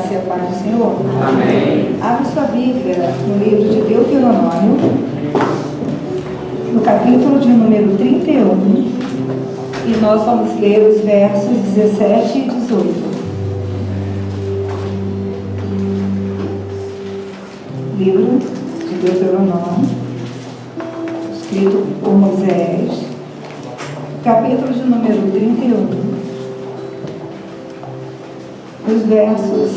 graça e a paz do Senhor. Amém. Abra sua Bíblia no livro de Deuteronômio, no capítulo de número 31, e nós vamos ler os versos 17 e 18. Livro de Deuteronômio, escrito por Moisés, capítulo de número 31, os versos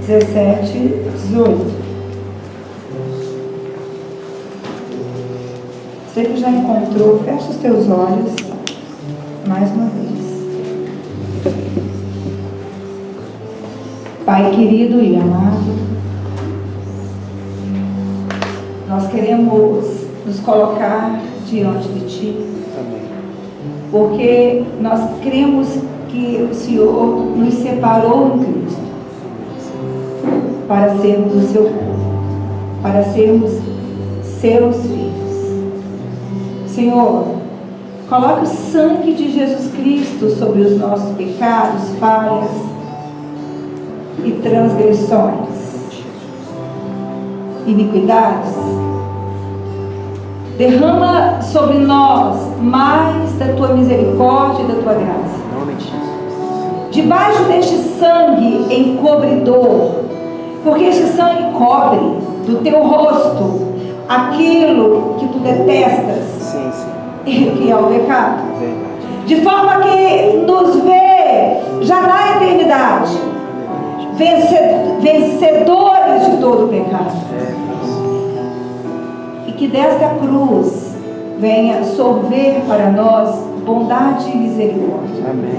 17 e 18. Você que já encontrou, fecha os teus olhos mais uma vez. Pai querido e amado, nós queremos nos colocar diante de Ti, porque nós cremos que o Senhor nos separou em Cristo para sermos o seu povo, para sermos seus filhos. Senhor, coloque o sangue de Jesus Cristo sobre os nossos pecados, falhas e transgressões, iniquidades. Derrama sobre nós mais da tua misericórdia e da tua graça. Debaixo deste sangue encobridor, porque este sangue cobre do teu rosto aquilo que tu detestas, que é o pecado, de forma que nos vê já na eternidade vencedores de todo o pecado, e que desta cruz venha sorver para nós bondade e misericórdia. Amém.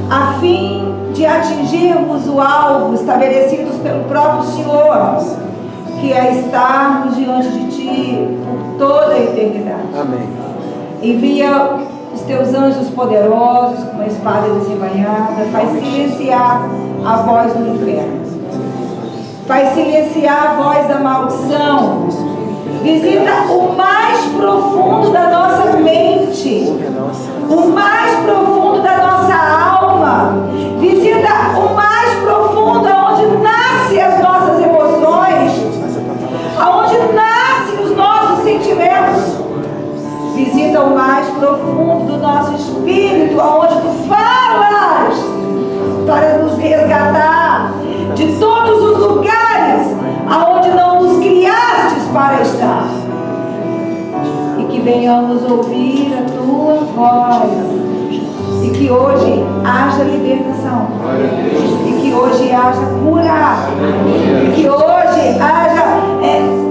A fim de atingirmos o alvo estabelecidos pelo próprio Senhor, que é estarmos diante de Ti por toda a eternidade. Amém. Envia os Teus anjos poderosos com uma espada desembainhada, faz silenciar a voz do inferno, faz silenciar a voz da maldição, visita o mais profundo da nossa mente, o mais profundo da nossa alma, visita o mais profundo aonde nascem as nossas emoções, aonde nascem os nossos sentimentos, visita o mais profundo do nosso espírito, aonde tu falas para nos resgatar de todos os lugares aonde não nos criastes para estar, e que venhamos ouvir a tua voz, e que hoje haja libertação, e que hoje haja cura, e que hoje haja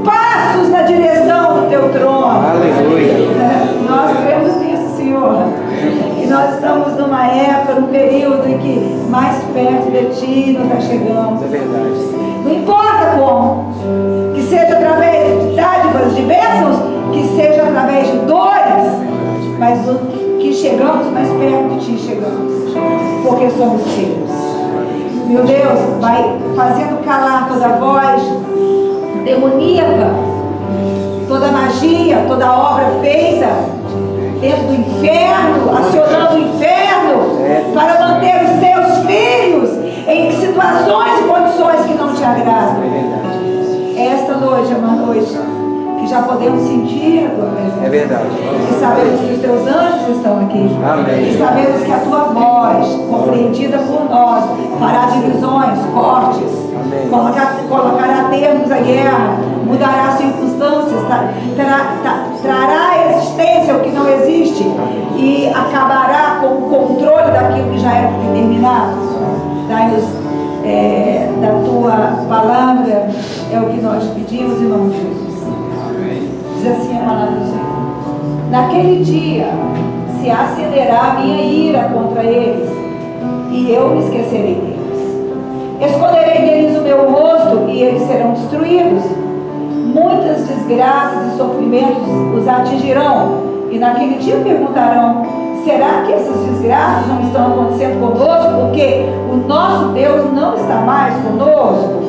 passos na direção do teu trono. Aleluia. Nós cremos nisso, Senhor, e nós estamos numa época, num período em que mais perto de Ti nós já chegamos. É verdade. Não importa como, que seja através de dádivas, de bênçãos, que seja através de dores, mas que chegamos mais perto de Ti, chegamos, porque somos teus. Meu Deus, vai fazendo calar toda voz demoníaca, toda magia, toda obra feita dentro do inferno, acionando o inferno para manter os teus filhos em situações e condições que não te agradam. Esta noite é uma noite que já podemos sentir a tua presença. É verdade. E sabemos que os teus anjos estão aqui. Amém. E sabemos que a tua voz, compreendida por nós, fará divisões, cortes. Amém. Colocará termos à guerra, mudará circunstâncias, trará à existência o que não existe. Amém. E acabará com o controle daquilo que já era determinado. Dai-nos da tua palavra, é o que nós pedimos em nome de Jesus. Diz assim a palavra do Senhor: naquele dia se acenderá a minha ira contra eles, e eu me esquecerei deles. Esconderei deles o meu rosto, e eles serão destruídos. Muitas desgraças e sofrimentos os atingirão, e naquele dia perguntarão: será que essas desgraças não estão acontecendo conosco porque o nosso Deus não está mais conosco?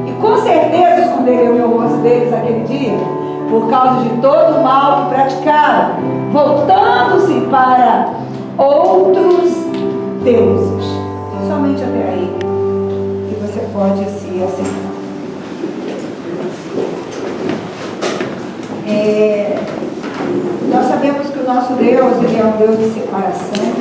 E com certeza esconderei o meu rosto deles naquele dia, por causa de todo o mal que praticaram, voltando-se para outros deuses. Somente até aí. pode se assentar. Nós sabemos que o nosso Deus, Ele é um Deus de separação.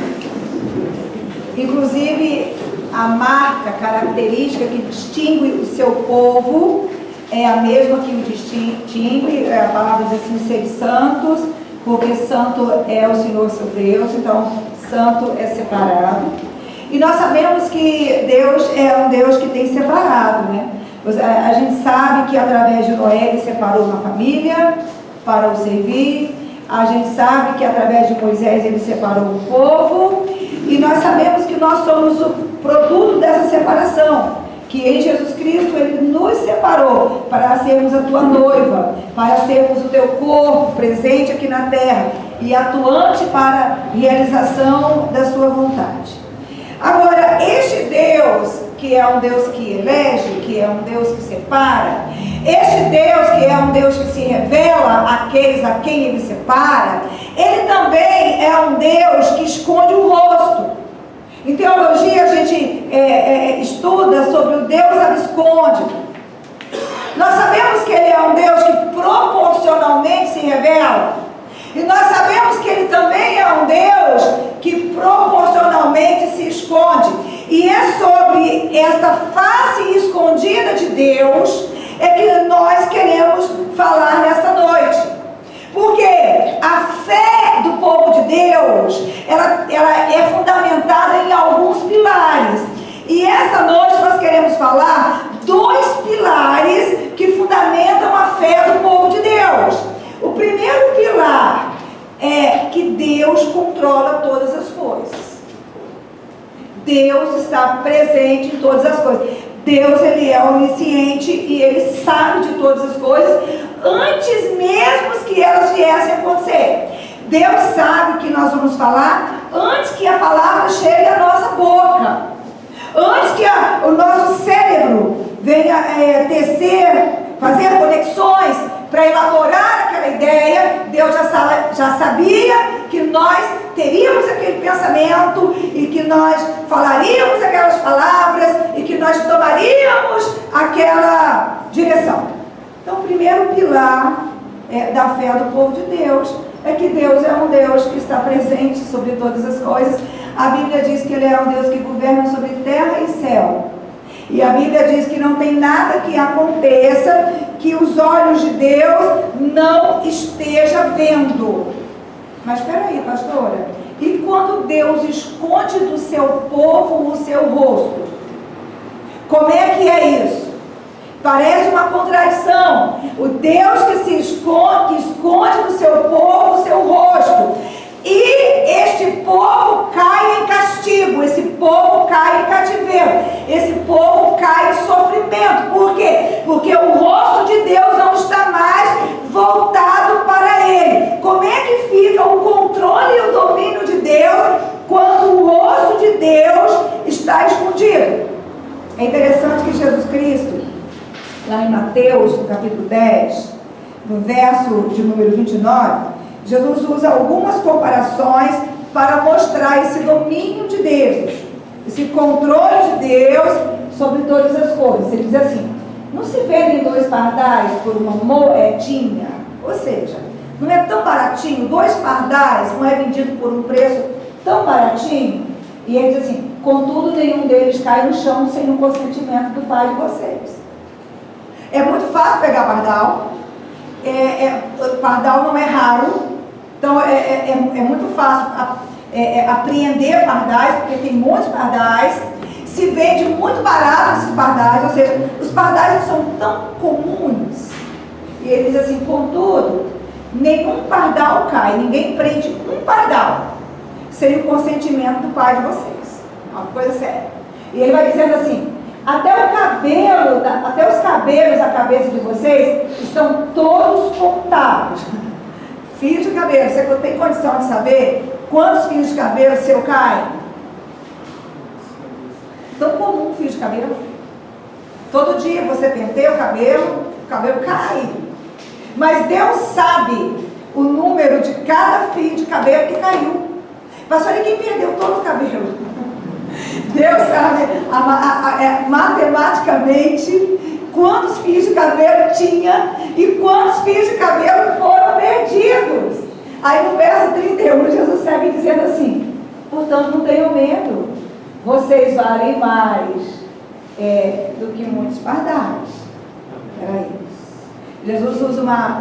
Inclusive, a marca, a característica que distingue o seu povo é a mesma que o distingue, a palavra diz assim, ser santos, porque santo é o Senhor seu Deus, então santo é separado. E nós sabemos que Deus é um Deus que tem separado, né? A gente sabe que através de Noé Ele separou uma família para o servir. A gente sabe que através de Moisés Ele separou o povo. E nós sabemos que nós somos o produto dessa separação, que em Jesus Cristo Ele nos separou para sermos a tua noiva, para sermos o teu corpo presente aqui na terra e atuante para a realização da sua vontade. Agora, este Deus, que é um Deus que elege, que é um Deus que separa, este Deus que é um Deus que se revela àqueles a quem Ele separa, Ele também é um Deus que esconde o rosto. Em teologia a gente estuda sobre o Deus absconde. Nós sabemos que Ele é um Deus que proporcionalmente se revela. E nós sabemos que Ele também é um Deus que proporcionalmente se esconde. E é sobre esta face escondida de Deus é que nós queremos falar nesta noite. Porque a fé do povo de Deus, ela é fundamentada em alguns pilares. E esta noite nós queremos falar 2 pilares que fundamentam a fé do povo de Deus. O primeiro pilar é que Deus controla todas as coisas. Deus está presente em todas as coisas. Deus, Ele é onisciente e Ele sabe de todas as coisas antes mesmo que elas viessem a acontecer. Deus sabe que nós vamos falar antes que a palavra chegue à nossa boca. Antes que o nosso cérebro venha fazer conexões para elaborar aquela ideia, Deus já sabia que nós teríamos aquele pensamento e que nós falaríamos aquelas palavras e que nós tomaríamos aquela direção. Então, o primeiro pilar da fé do povo de Deus é que Deus é um Deus que está presente sobre todas as coisas. A Bíblia diz que Ele é um Deus que governa sobre terra e céu. E a Bíblia diz que não tem nada que aconteça que os olhos de Deus não esteja vendo. Mas espera aí, pastora. E quando Deus esconde do seu povo o seu rosto? Como é que é isso? Parece uma contradição. O Deus que se esconde do seu povo o seu rosto. E este povo cai em castigo, esse povo cai em cativeiro, esse povo cai em sofrimento. Por quê? Porque o rosto de Deus não está mais voltado para ele. Como é que fica o controle e o domínio de Deus quando o rosto de Deus está escondido? É interessante que Jesus Cristo, lá em Mateus, no capítulo 10, no verso de número 29, Jesus usa algumas comparações para mostrar esse domínio de Deus, esse controle de Deus sobre todas as coisas. Ele diz assim: não se vendem 2 pardais por uma moedinha? Ou seja, não é tão baratinho, 2 pardais não é vendido por um preço tão baratinho? E ele diz assim: contudo, nenhum deles cai no chão sem o consentimento do Pai de vocês. É muito fácil pegar pardal, pardal não é raro. Então é muito fácil apreender pardais, porque tem muitos pardais. Se vende muito barato esses pardais, ou seja, os pardais não são tão comuns. E ele diz assim: contudo, nenhum pardal cai, ninguém prende um pardal sem o consentimento do Pai de vocês. Uma coisa séria. E ele vai dizendo assim: até os cabelos da cabeça de vocês estão todos contados. Fio de cabelo, você tem condição de saber quantos fios de cabelo seu caem? Tão comum fio de cabelo. Todo dia você penteia o cabelo cai. Mas Deus sabe o número de cada fio de cabelo que caiu. Pastor, quem perdeu todo o cabelo? Deus sabe matematicamente quantos fios de cabelo tinha e quantos fios de cabelo foram perdidos. Aí no verso 31, Jesus segue dizendo assim: portanto, não tenham medo, vocês valem mais do que muitos pardais. Era isso. Jesus usa uma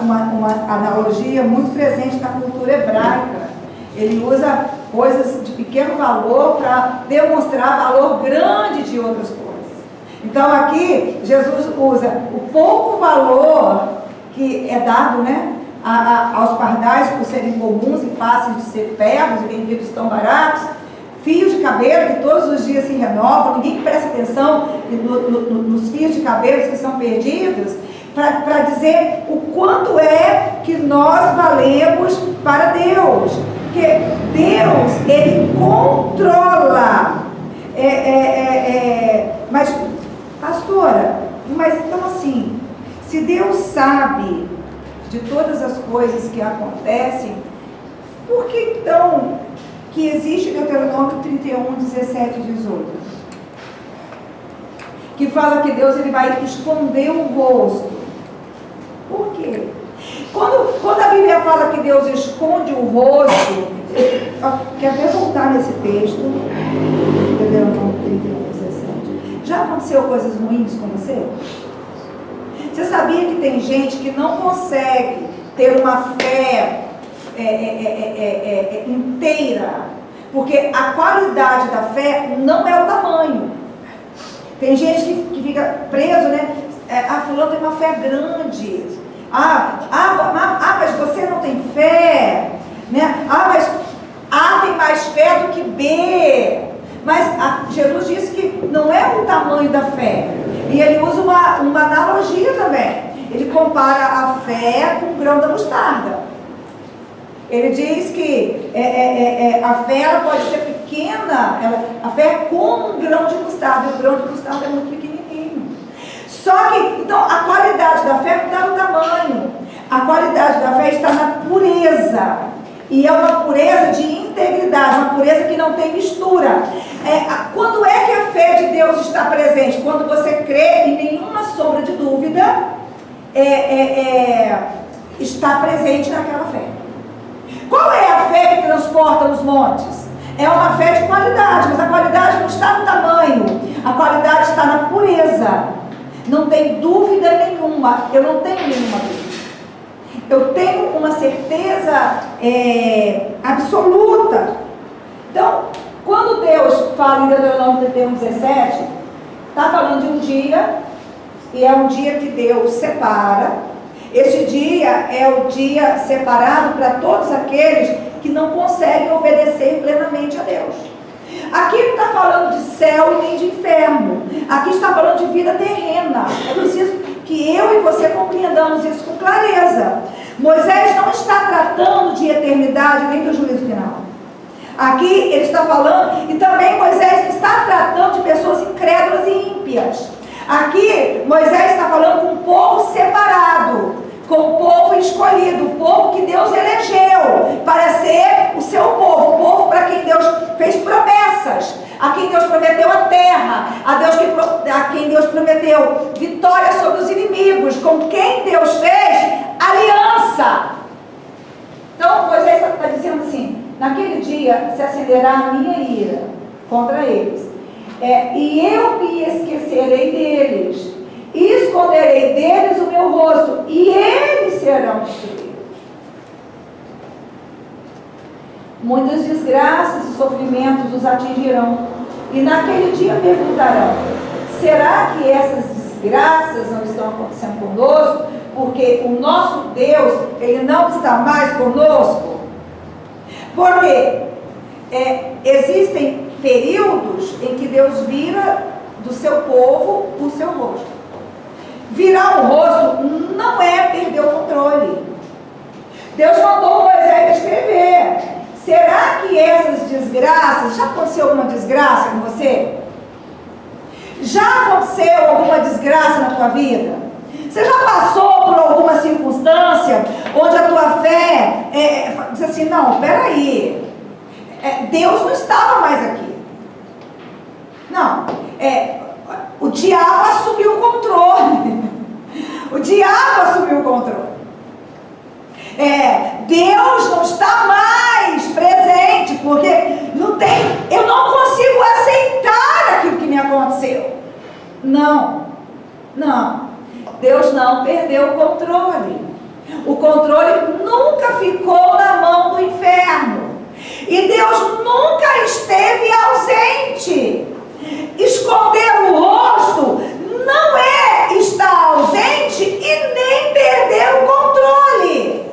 analogia muito presente na cultura hebraica. Ele usa coisas de pequeno valor para demonstrar valor grande de outras coisas. Então aqui, Jesus usa o pouco valor que é dado, né, aos pardais por serem comuns e fáceis de ser pegos e vendidos tão baratos, fios de cabelo que todos os dias se renovam, ninguém presta atenção nos fios de cabelo que são perdidos, para dizer o quanto é que nós valemos para Deus. Porque Deus, Ele controla. Mas, pastora, mas então assim, se Deus sabe de todas as coisas que acontecem, por que então que existe Deuteronômio 31, 17 e 18? Que fala que Deus ele vai esconder o rosto. Por quê? Quando a Bíblia fala que Deus esconde o rosto, quer ver voltar nesse texto? Deuteronômio 31, 17. Já aconteceu coisas ruins com você? Você sabia que tem gente que não consegue ter uma fé inteira, porque a qualidade da fé não é o tamanho. Tem gente que fica preso, né? Fulano tem uma fé grande. Mas você não tem fé, né? Mas A tem mais fé do que B. Mas Jesus disse que não é o tamanho da fé. E ele usa uma analogia também. Ele compara a fé com o grão da mostarda. Ele diz que a fé ela pode ser pequena, a fé é como um grão de mostarda, e o grão de mostarda é muito pequenininho. Só que, então, a qualidade da fé não está no tamanho, a qualidade da fé está na pureza, e é uma pureza de integridade, uma pureza que não tem mistura. Quando é que a fé de Deus está presente? Quando você crê e nenhuma sombra de dúvida está presente naquela fé. Qual é a fé que transporta os montes? É uma fé de qualidade, mas a qualidade não está no tamanho, a qualidade está na pureza. Não tem dúvida nenhuma, eu não tenho nenhuma dúvida. Eu tenho uma certeza absoluta. Então, quando Deus fala em Deuteronômio 31, 17, está falando de um dia, e é um dia que Deus separa. Este dia é o dia separado para todos aqueles que não conseguem obedecer plenamente a Deus. Aqui não está falando de céu e nem de inferno. Aqui está falando de vida terrena. É preciso que eu e você compreendamos isso com clareza. Moisés não está tratando de eternidade nem do juízo final. Aqui ele está falando, e também Moisés está tratando de pessoas incrédulas e ímpias. Aqui Moisés está falando com um povo separado, com o povo escolhido, o povo que Deus elegeu para ser o seu povo, o povo para quem Deus fez promessas, a quem Deus prometeu a terra, a quem Deus prometeu vitória sobre os inimigos, com quem Deus fez aliança. Então Moisés está dizendo assim: naquele dia se acenderá a minha ira contra eles, e eu me esquecerei deles, e esconderei deles o meu rosto, e eles serão destruídos. Muitas desgraças e sofrimentos os atingirão, e naquele dia perguntarão: será que essas desgraças não estão acontecendo conosco, porque o nosso Deus, Ele não está mais conosco? Porque existem períodos em que Deus vira do seu povo o seu rosto. Virar o rosto não é perder o controle. Deus mandou Moisés escrever. Será que essas desgraças, já aconteceu alguma desgraça com você? Já aconteceu alguma desgraça na tua vida? Você já passou por alguma circunstância onde a tua fé diz assim: não, peraí, Deus não estava mais aqui. Não, o diabo assumiu o controle. O diabo assumiu o controle. Deus não está mais presente, porque eu não consigo aceitar aquilo que me aconteceu. Não. Deus não perdeu o controle. O controle nunca ficou na mão do inferno. E Deus nunca esteve ausente. Esconder o rosto não é estar ausente e nem perder o controle.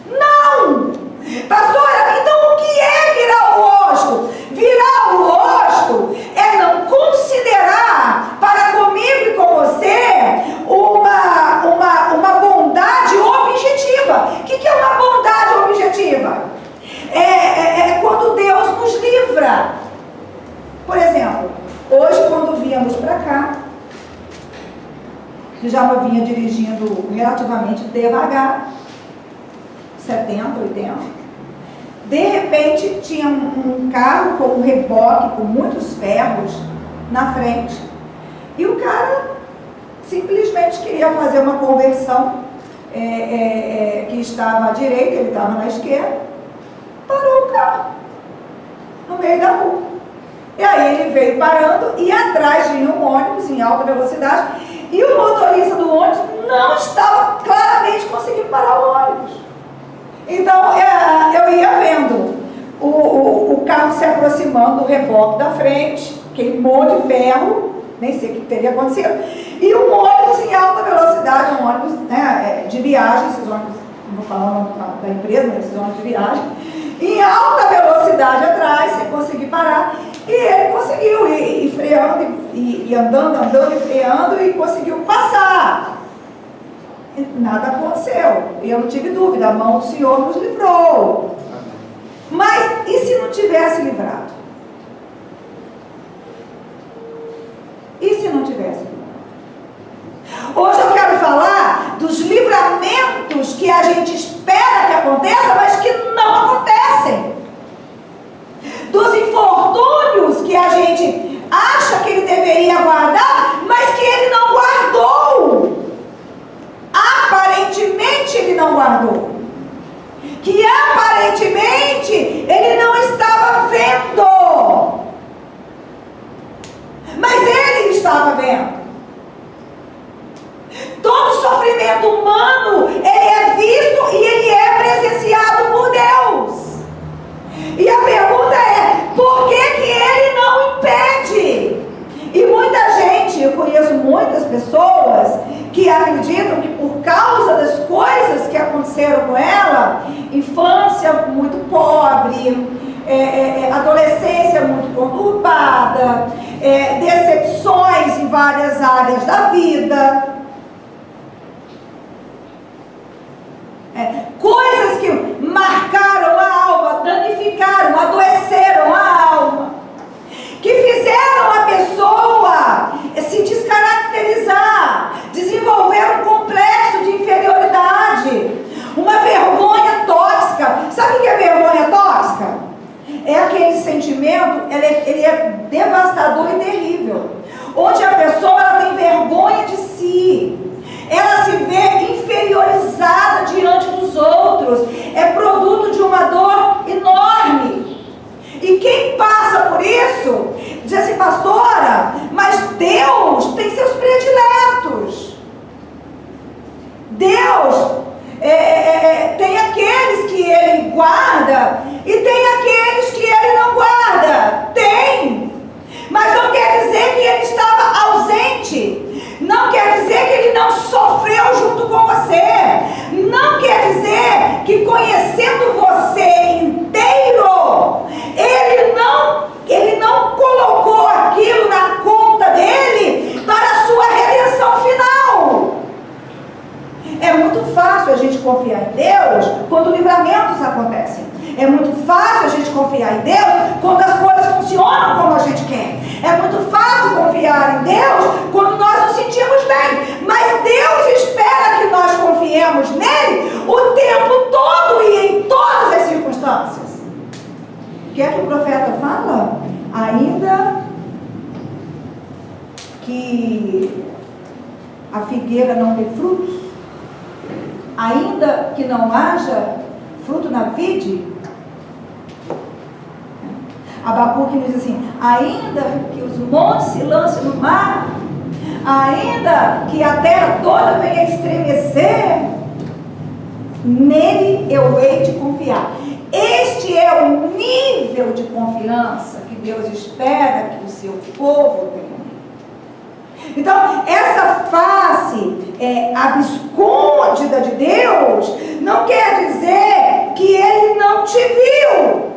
Não! Pastora, então o que é virar o rosto? Virar o rosto é não considerar para comigo e com você uma bondade objetiva. O que é uma bondade objetiva? É quando Deus nos livra. Por exemplo, hoje quando viemos para cá, já vinha dirigindo relativamente devagar, 70, 80. De repente tinha um carro com um reboque, com muitos ferros na frente. E o cara simplesmente queria fazer uma conversão que estava à direita, ele estava na esquerda. Parou o carro no meio da rua. E aí ele veio parando e atrás vinha um ônibus em alta velocidade. E o motorista do ônibus não estava claramente conseguindo parar o ônibus. Então eu ia vendo o carro se aproximando do reboque da frente, queimou de ferro, nem sei o que teria acontecido, e um ônibus em alta velocidade, um ônibus de viagem, esses ônibus, não vou falar o nome da empresa, mas esses ônibus de viagem, em alta velocidade atrás, sem conseguir parar, e ele conseguiu ir freando, e andando e freando, e conseguiu passar. Nada aconteceu, eu não tive dúvida, a mão do Senhor nos livrou. Mas e se não tivesse livrado? E se não tivesse livrado? Hoje eu quero falar dos livramentos que a gente espera que aconteça, mas que não acontecem. Dos infortúnios que a gente acha que ele deveria guardar, mas que ele não guardou. Aparentemente ele não guardou. Que aparentemente ele não estava vendo. Mas ele estava vendo. Todo sofrimento humano, ele é visto e ele é presenciado por Deus. E a pergunta é, por que ele não impede? E muita gente, eu conheço muitas pessoas que acreditam que por causa das coisas que aconteceram com ela, infância muito pobre, adolescência muito conturbada, decepções em várias áreas da vida, coisas que marcaram a alma, danificaram, adoeceram a alma, que fizeram a pessoa se descaracterizar, desenvolver um complexo de inferioridade, uma vergonha tóxica. Sabe o que é vergonha tóxica? É aquele sentimento, ele é devastador e terrível, onde a pessoa ela tem vergonha de si, ela se vê inferiorizada diante dos outros, é produto de uma dor enorme. E quem passa por isso, diz assim, pastora, mas Deus tem seus prediletos. Deus tem aqueles que Ele guarda e tem aqueles que Ele não guarda. Tem. Mas não quer dizer que Ele estava ausente. Não quer dizer que Ele não sofreu junto com você. Não quer dizer que conhecendo você inteiro, Ele não colocou aquilo na conta dele para a sua redenção final. É muito fácil a gente confiar em Deus quando livramentos acontecem. É muito fácil a gente confiar em Deus quando as coisas funcionam como a gente quer. É muito fácil confiar em Deus quando nós nos sentimos bem. Mas Deus espera que nós confiemos nele o tempo todo e em todas as circunstâncias. O que é que o profeta fala? Ainda que a figueira não dê frutos, ainda que não haja fruto na vide. Abacuque nos diz assim: ainda que os montes se lancem no mar, ainda que a terra toda venha estremecer, nele eu hei de confiar. Este é o nível de confiança que Deus espera que o seu povo tenha. Então, essa face abscôndida de Deus não quer dizer que Ele não te viu.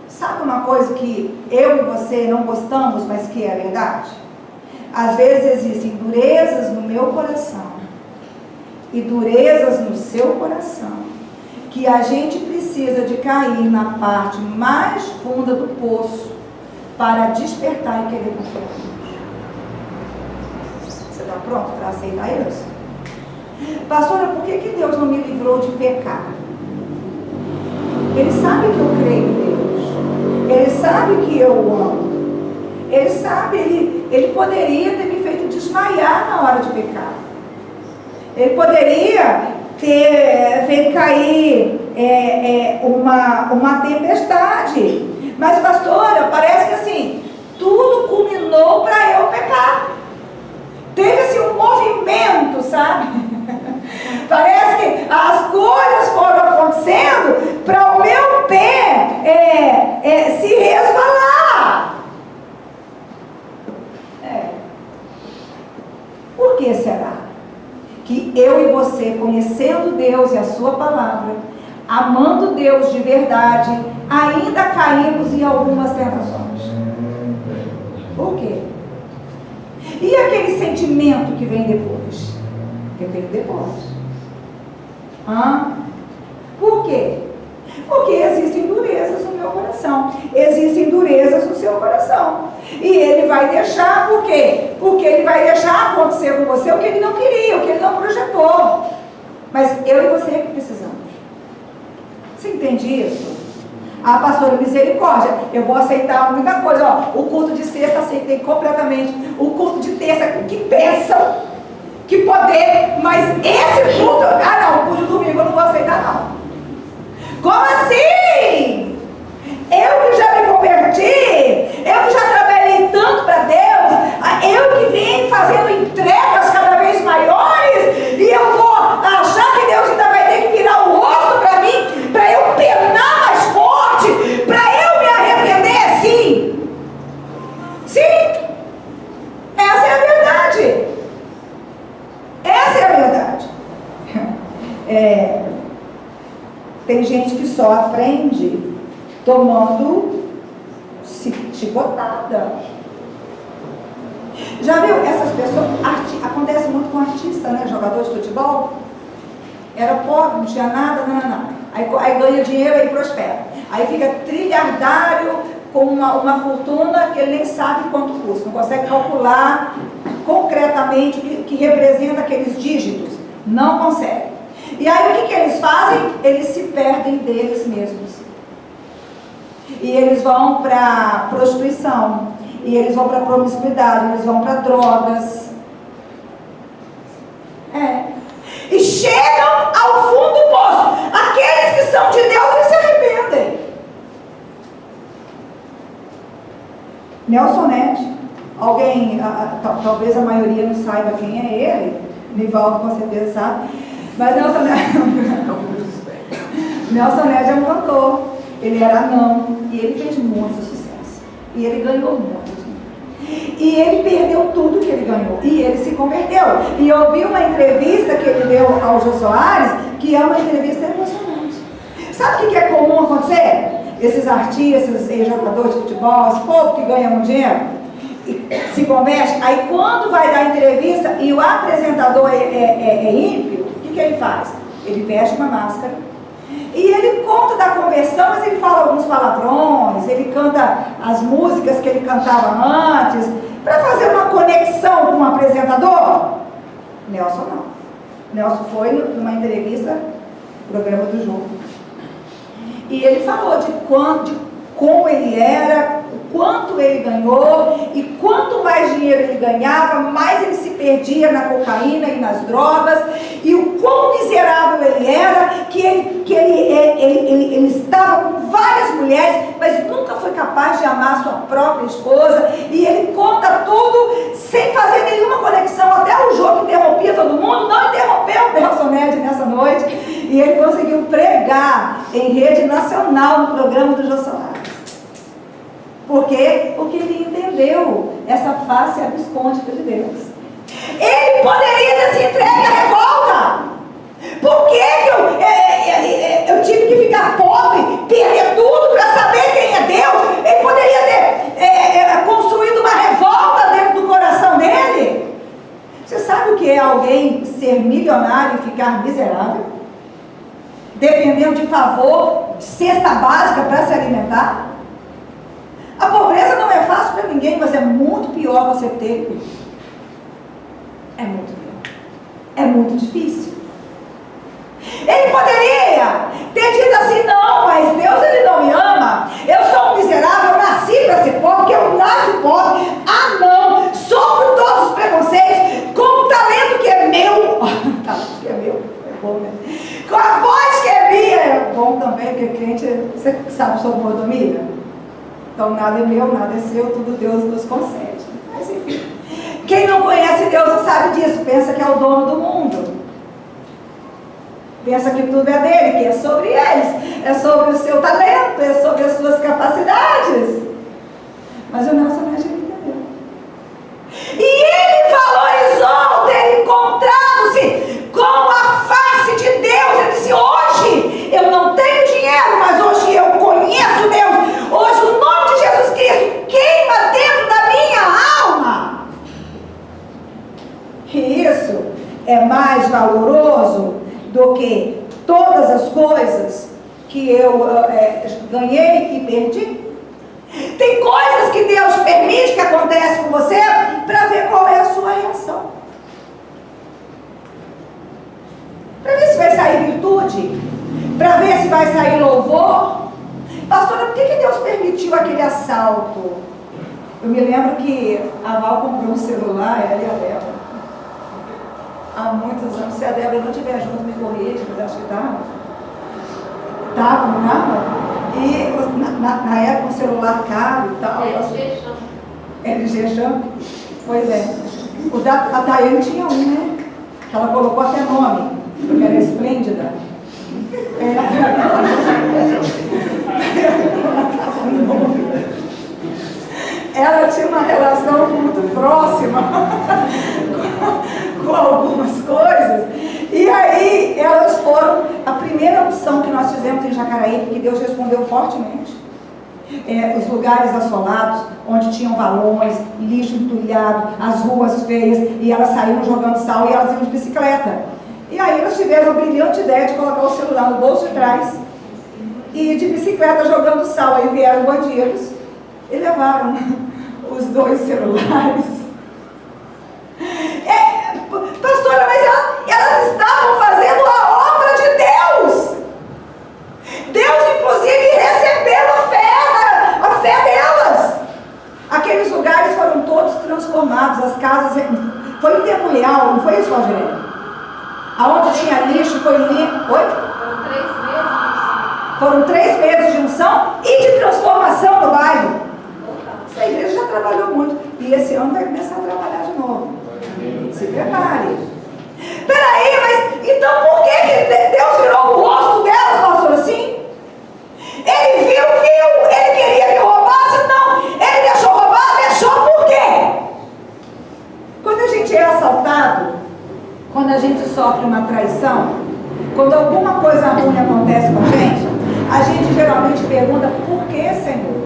Sabe uma coisa que eu e você não gostamos, mas que é verdade? Às vezes existem durezas no meu coração e durezas no seu coração, que a gente precisa de cair na parte mais funda do poço para despertar e querer confiar. Você está pronto para aceitar isso? Pastora, por que Deus não me livrou de pecar? Ele sabe que eu creio em Deus. Ele sabe que eu o amo. Ele sabe, ele poderia ter me feito desmaiar na hora de pecar. Ele poderia ter feito cair uma tempestade. Mas, pastora, parece que assim, tudo culminou para eu pecar. Teve assim um movimento, sabe? Parece que as coisas foram acontecendo para o meu pé se resvalar. Por que será que eu e você, conhecendo Deus e a sua palavra, amando Deus de verdade, ainda caímos em algumas tentações? Por quê? E aquele sentimento que vem depois? Que vem depois. Por quê? Porque existem durezas no meu coração. Existem durezas no seu coração. E ele vai deixar, por quê? Porque ele vai deixar acontecer com você o que ele não queria, o que ele não projetou. Mas eu e você é que precisamos. Você entende isso? Pastora, misericórdia, eu vou aceitar muita coisa. O culto de sexta aceitei completamente. O culto de terça, que bênção, que poder. Mas esse culto, não, o culto de domingo eu não vou aceitar não. Como assim? Eu que já me converti, eu que já trabalhei tanto para Deus, eu que vim fazendo entregas cada vez maiores, e eu vou achar que Deus ainda vai ter que virar o rosto para mim, para eu penar mais forte, para eu me arrepender? Sim. Sim. Essa é a verdade. Essa é a verdade. Tem gente que só aprende tomando chicotada. Já viu essas pessoas? Acontece muito com artista, né? Jogador de futebol. Era pobre, não tinha nada, não. Aí ganha dinheiro, aí prospera. Aí fica trilhardário com uma fortuna que ele nem sabe quanto custa. Não consegue calcular concretamente o que representa aqueles dígitos. Não consegue. E aí o que eles fazem? Eles se perdem deles mesmos. E eles vão para prostituição. E eles vão para promiscuidade. Eles vão para drogas. E chegam ao fundo do poço. Aqueles que são de Deus, eles se arrependem. Nelson Ned. Alguém, talvez a maioria não saiba quem é ele. Nivaldo com certeza sabe. Mas Nelson Ned é um cantor. Ele era anão e ele fez muito sucesso. E ele ganhou muito dinheiro. E ele perdeu tudo que ele ganhou. E ele se converteu. E eu vi uma entrevista que ele deu ao Jô Soares, que é uma entrevista emocionante. Sabe o que é comum acontecer? Esses artistas, jogadores de futebol, esse povo que ganha muito dinheiro, se converte. Aí quando vai dar entrevista e o apresentador é ímpio, o que ele faz? Ele veste uma máscara e ele conta da conversão, mas ele fala alguns palavrões, ele canta as músicas que ele cantava antes, para fazer uma conexão com o apresentador. Nelson não. Nelson foi numa entrevista no programa do Jogo. E ele falou de como ele era, o quanto ele ganhou, e quanto mais dinheiro ele ganhava, mais ele se perdia na cocaína e nas drogas, e o quão miserável ele era, que ele estava com várias mulheres, mas nunca foi capaz de amar sua própria esposa, e ele conta tudo sem fazer nenhuma conexão. Até o jogo interrompia todo mundo, não interrompeu o Belzoned nessa noite, e ele conseguiu pregar em rede nacional no programa do Jô Soares. Por quê? Porque ele entendeu essa face abscôndita de Deus. Ele poderia ter se entregue à revolta. Por que eu tive que ficar pobre, perder tudo para saber quem é Deus? Ele poderia ter construído uma revolta dentro do coração dele. Você sabe o que é alguém ser milionário e ficar miserável? Dependendo de favor, cesta básica para se alimentar? A pobreza não é fácil para ninguém, mas é muito pior você ter. É muito pior. É muito difícil. Ele poderia ter dito assim: não, mas Deus, ele não me ama. Eu sou um miserável, eu nasci para ser pobre, porque eu nasci pobre. Ah, não, sofro todos os preconceitos, com o talento que é meu. Talento que é meu, é bom, né? Com a voz que é minha, é bom também, porque crente, você sabe sobre mordomia? Então nada é meu, nada é seu, tudo Deus nos concede. Mas enfim, quem não conhece Deus não sabe disso, pensa que é o dono do mundo. Pensa que tudo é dele, que é sobre eles, é sobre o seu talento, é sobre as suas capacidades. Mas o nosso mestre entendeu. E ele valorizou ter encontrado-se com a face de Deus. Ele disse: hoje eu não tenho dinheiro, mas hoje eu conheço Deus. Hoje o nome de Jesus Cristo queima dentro da minha alma. E isso é mais valoroso do que todas as coisas que eu ganhei e perdi. Tem coisas que Deus permite que aconteça com você para ver qual é a sua reação, para ver se vai sair virtude, para ver se vai sair louvor. Pastora, por que Deus permitiu aquele assalto? Eu me lembro que a Val comprou um celular, ela e a Débora, há muitos anos. Se a Débora não estiver junto, me corrige, mas acho que estava. Não estava? E na época um celular caro e tal. LG Jump. Pois é. A Daiane tinha um, né? Que ela colocou até nome, porque era esplêndida. Ela tinha uma relação muito próxima com algumas coisas, e aí elas foram a primeira opção que nós fizemos em Jacaraí, porque Deus respondeu fortemente. Os lugares assolados, onde tinham valões, lixo entulhado, as ruas feias, e elas saíam jogando sal e elas iam de bicicleta. E aí elas tiveram a brilhante ideia de colocar o celular no bolso de trás e de bicicleta jogando sal. Aí vieram bandidos e levaram os 2 celulares. Pastora, mas elas estavam fazendo a obra de Deus. Deus, inclusive, recebeu a fé delas. Aqueles lugares foram todos transformados, as casas. Foi em tempo real, não foi isso, Rogério? Aonde tinha lixo foi limpo. Oi? Foram 3 meses de unção e de transformação no bairro. Essa igreja já trabalhou muito. E esse ano vai começar a trabalhar de novo. Se prepare. Peraí, mas então por que Deus virou o rosto delas, pastor, assim? Ele viu, ele queria que roubasse? Não. Ele deixou roubar? Deixou por quê? Quando a gente é assaltado, quando a gente sofre uma traição, quando alguma coisa ruim acontece com a gente geralmente pergunta: por que, Senhor?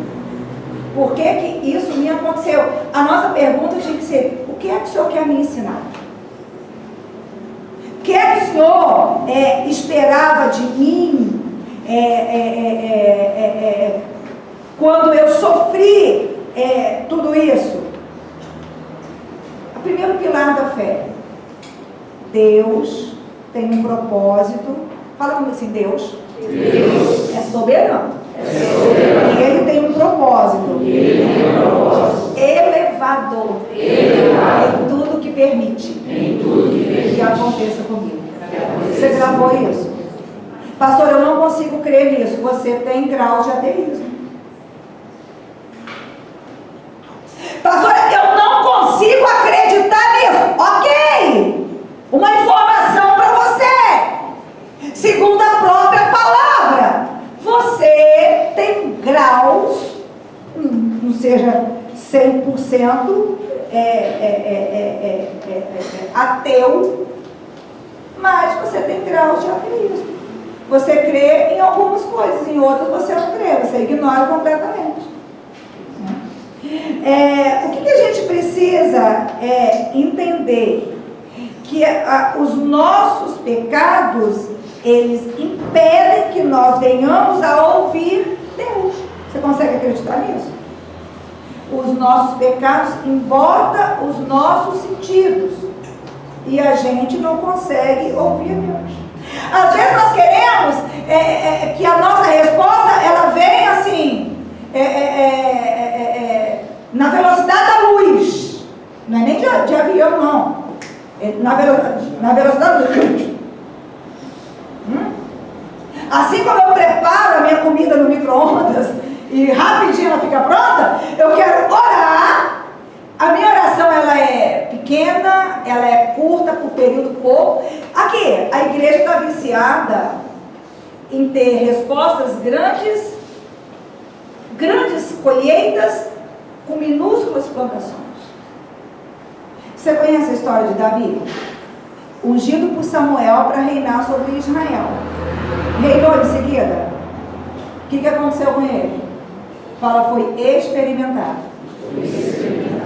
Por que isso me aconteceu? A nossa pergunta tinha que ser: o que é que o Senhor quer me ensinar? O que é que o Senhor esperava de mim quando eu sofri tudo isso? O primeiro pilar da fé: Deus tem um propósito. Fala comigo assim: Deus é soberano. E Ele tem um propósito permite que aconteça comigo. Você gravou isso? Pastor, eu não consigo crer nisso. Você tem grau de ateísmo. Pastor, eu não consigo acreditar nisso. Ok. Uma informação para você. Segundo a própria palavra, você tem graus, não seja 100% ateu, mas você tem graus de ateísmo. Você crê em algumas coisas, em outras você não crê, você ignora completamente. O que a gente precisa entender? Que os nossos pecados, eles impedem que nós venhamos a ouvir Deus. Você consegue acreditar nisso? Os nossos pecados embordam os nossos sentidos e a gente não consegue ouvir Deus. Às vezes nós queremos que a nossa resposta ela venha assim na velocidade da luz, não é nem de avião não, na velocidade da luz. Assim como eu preparo a minha comida no micro-ondas e rapidinho ela fica pronta, eu quero orar. A minha oração ela é pequena, ela é curta, por período pouco. Aqui, a igreja está viciada em ter respostas grandes colheitas com minúsculas plantações. Você conhece a história de Davi? Ungido por Samuel para reinar sobre Israel. Reinou em seguida. O que aconteceu com ele? Fala, foi experimentado.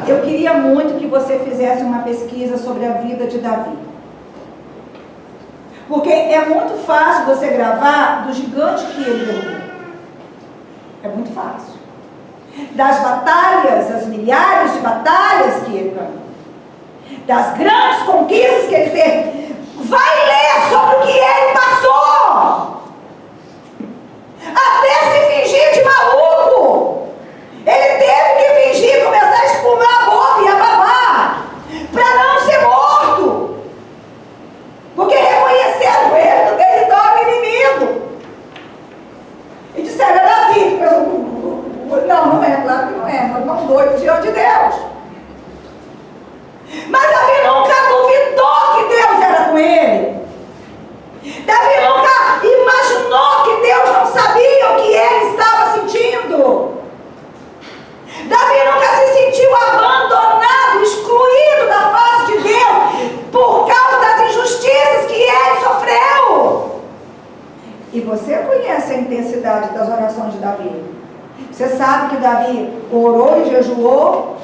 Eu queria muito que você fizesse uma pesquisa sobre a vida de Davi. Porque é muito fácil você gravar do gigante que ele derrubou. É muito fácil. Das batalhas, as milhares de batalhas que ele ganhou. Das grandes conquistas que ele teve. Vai ler sobre o que ele passou. Até se fingir de maluco. Ele teve que fingir, começar a espumar a boca e a babar, para não ser morto. Porque reconheceram ele no território inimigo. E disseram, é Davi. Não é, claro que não é. Nós estamos doidos diante de Deus. Mas Davi nunca duvidou que Deus era com ele. Davi nunca imaginou que Deus não sabia o que ele estava sentindo. Davi nunca se sentiu abandonado, excluído da face de Deus por causa das injustiças que ele sofreu. E você conhece a intensidade das orações de Davi. Você sabe que Davi orou e jejuou,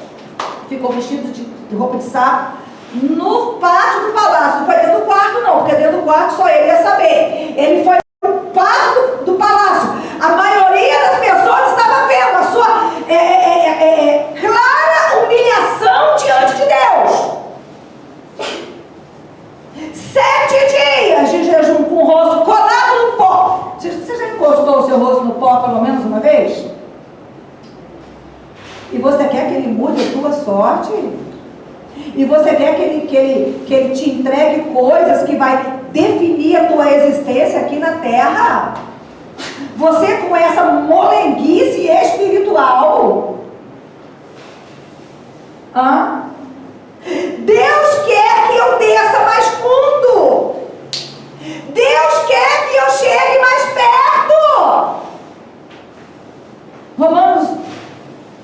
ficou vestido de roupa de saco no pátio do palácio. Não foi dentro do quarto não, porque dentro do quarto só ele ia saber. Ele foi no pátio do palácio. A maioria das pessoas estava vendo a sua clara humilhação diante de Deus. 7 dias de jejum com o rosto colado no pó. Você já encostou o seu rosto no pó pelo menos uma vez? E você quer que ele mude a tua sorte? E você quer que ele te entregue coisas que vai definir a tua existência aqui na terra? Você com essa molenguice espiritual? Deus quer que eu desça mais fundo. Deus quer que eu chegue mais perto. Romanos,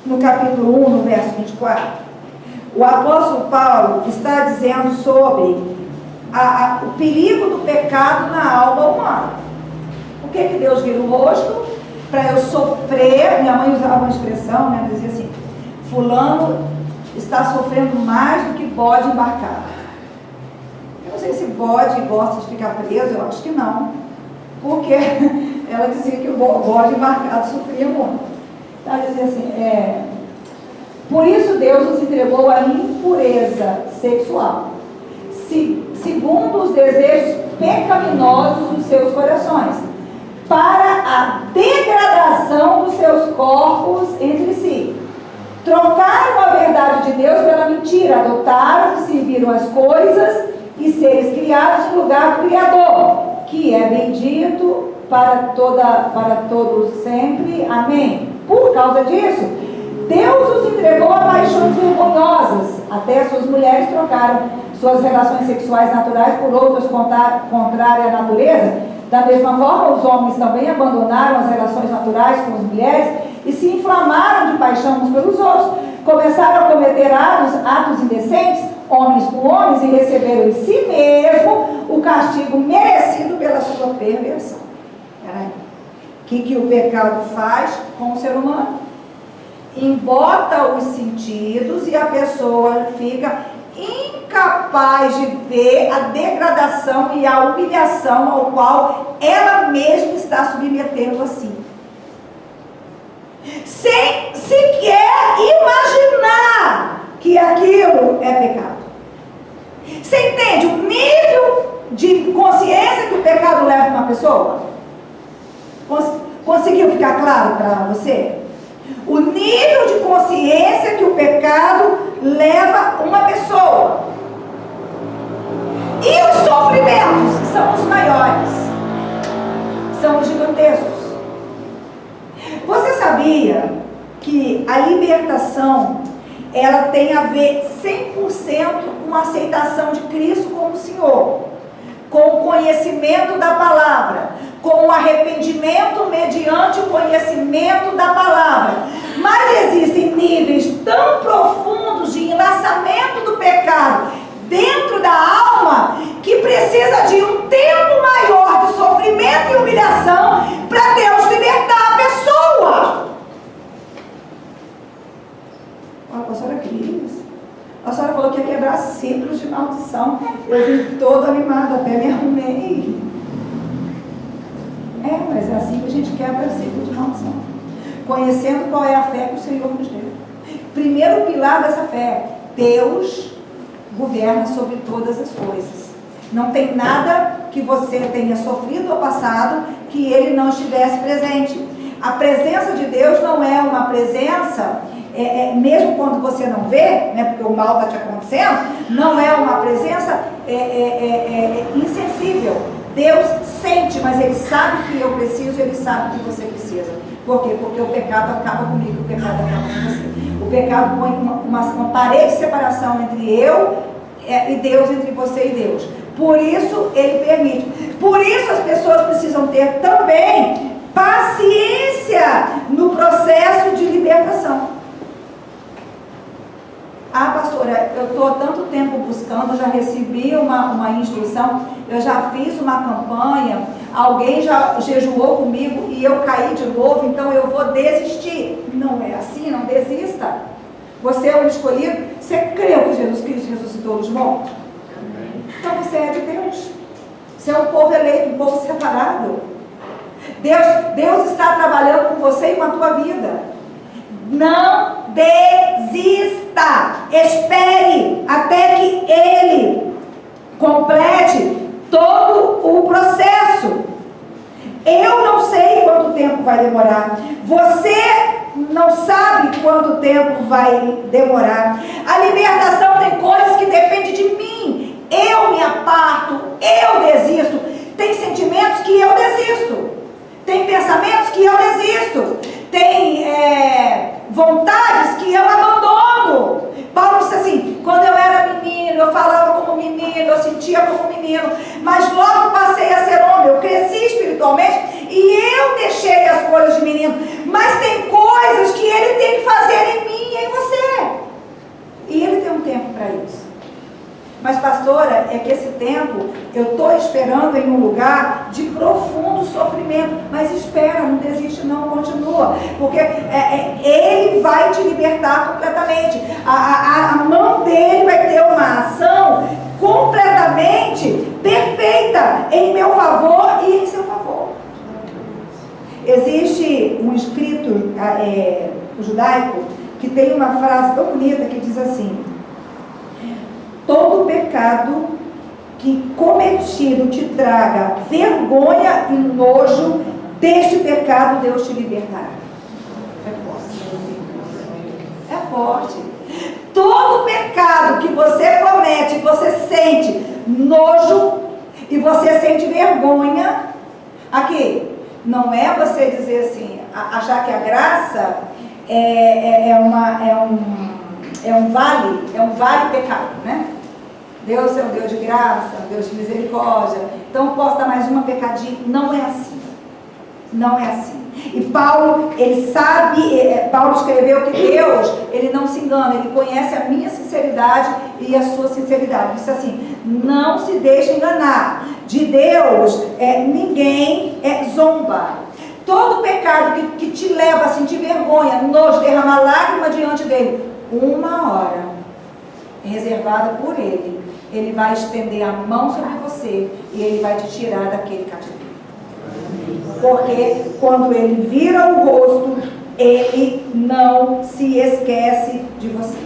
no capítulo 1, no verso 24, o apóstolo Paulo está dizendo sobre o perigo do pecado na alma humana. Por que Deus vira o rosto? Para eu sofrer. Minha mãe usava uma expressão, né? Dizia assim, fulano está sofrendo mais do que bode embarcado. Eu não sei se bode gosta de ficar preso, eu acho que não. Porque ela dizia que o bode embarcado sofria muito. Ela dizia assim, por isso Deus nos entregou a impureza sexual, segundo os desejos pecaminosos dos seus corações, para a degradação dos seus corpos entre si. Trocaram a verdade de Deus pela mentira, adotaram e serviram as coisas e seres criados em lugar do Criador, que é bendito para todos sempre. Amém. Por causa disso, Deus os entregou a paixões vergonhosas. Até suas mulheres trocaram suas relações sexuais naturais por outras contrárias à natureza. Da mesma forma, os homens também abandonaram as relações naturais com as mulheres e se inflamaram de paixão uns pelos outros. Começaram a cometer atos indecentes, homens com homens, e receberam em si mesmo o castigo merecido pela sua perversão. Peraí. O que o pecado faz com o ser humano? Embota os sentidos e a pessoa fica incapaz de ver a degradação e a humilhação ao qual ela mesma está submetendo a si, sem sequer imaginar que aquilo é pecado. Você entende o nível de consciência que o pecado leva uma pessoa? Conseguiu ficar claro para você? O nível de consciência que o pecado leva uma pessoa. E os sofrimentos, que são os maiores, são os gigantescos. Você sabia que a libertação, ela tem a ver 100% com a aceitação de Cristo como Senhor, com o conhecimento da palavra, com o arrependimento mediante o conhecimento da palavra. Mas existem níveis tão profundos de enlaçamento do pecado dentro da alma que precisa de um tempo maior de sofrimento e humilhação para Deus libertar a pessoa. Olha, a senhora Cris, a senhora falou que ia quebrar ciclos de maldição. Eu vim toda animada, até me arrumei. Mas é assim que a gente quebra ciclo de maldição, conhecendo qual é a fé que o Senhor nos deu. Primeiro pilar dessa fé: Deus governa sobre todas as coisas. Não tem nada que você tenha sofrido ou passado que Ele não estivesse presente. A presença de Deus não é uma presença, mesmo quando você não vê, né, porque o mal está te acontecendo, não é uma presença insensível. Deus sente, mas Ele sabe que eu preciso, Ele sabe que você precisa. Por quê? Porque o pecado acaba comigo, o pecado acaba com você. O pecado põe uma parede de separação entre eu e Deus, entre você e Deus. Por isso Ele permite. Por isso as pessoas precisam ter também paciência no processo de libertação. Ah, pastora, eu estou há tanto tempo buscando, já recebi uma instrução, eu já fiz uma campanha, alguém já jejuou comigo e eu caí de novo, então eu vou desistir. Não é assim, não desista. Você é o escolhido. Você creu que Jesus Cristo ressuscitou dos mortos? Então você é de Deus. Você é um povo eleito, um povo separado. Deus está trabalhando com você e com a tua vida. Não desista. Espere até que Ele complete todo o processo. Eu não sei quanto tempo vai demorar. Você não sabe quanto tempo vai demorar. A libertação tem coisas que dependem de mim. Eu me aparto, eu desisto. Tem sentimentos que eu desisto. Tem pensamentos que eu desisto. Tem vontades que eu abandono. Paulo disse assim: quando eu era menino, eu falava como menino, eu sentia como menino, mas logo passei a ser homem, eu cresci espiritualmente e eu deixei as coisas de menino. Mas tem coisas que Ele tem que fazer em mim e em você, e Ele tem um tempo para isso. Mas pastora, é que esse tempo eu estou esperando em um lugar de profundo sofrimento. Mas espera, não desiste não, continua. Porque Ele vai te libertar completamente. A mão dele vai ter uma ação completamente perfeita em meu favor e em seu favor. Existe um escrito judaico que tem uma frase tão bonita que diz assim: todo pecado que cometido te traga vergonha e nojo, deste pecado Deus te libertará. É forte. É forte. Todo pecado pecado que você comete, você sente nojo e você sente vergonha, aqui, não é você dizer assim, achar que a graça é um vale pecado, né? Deus é um Deus de graça, um Deus de misericórdia, então eu posso dar mais uma pecadinha. Não é assim. Não é assim. E Paulo, ele sabe, Paulo escreveu que Deus, ele não se engana, ele conhece a minha sinceridade e a sua sinceridade. Ele disse assim, não se deixe enganar. De Deus, ninguém zomba. Todo pecado que te leva a sentir vergonha, nojo, derramar lágrima diante dele, uma hora reservada por ele, ele vai estender a mão sobre você e ele vai te tirar daquele cativeiro. Porque quando ele vira o rosto, ele não se esquece de você.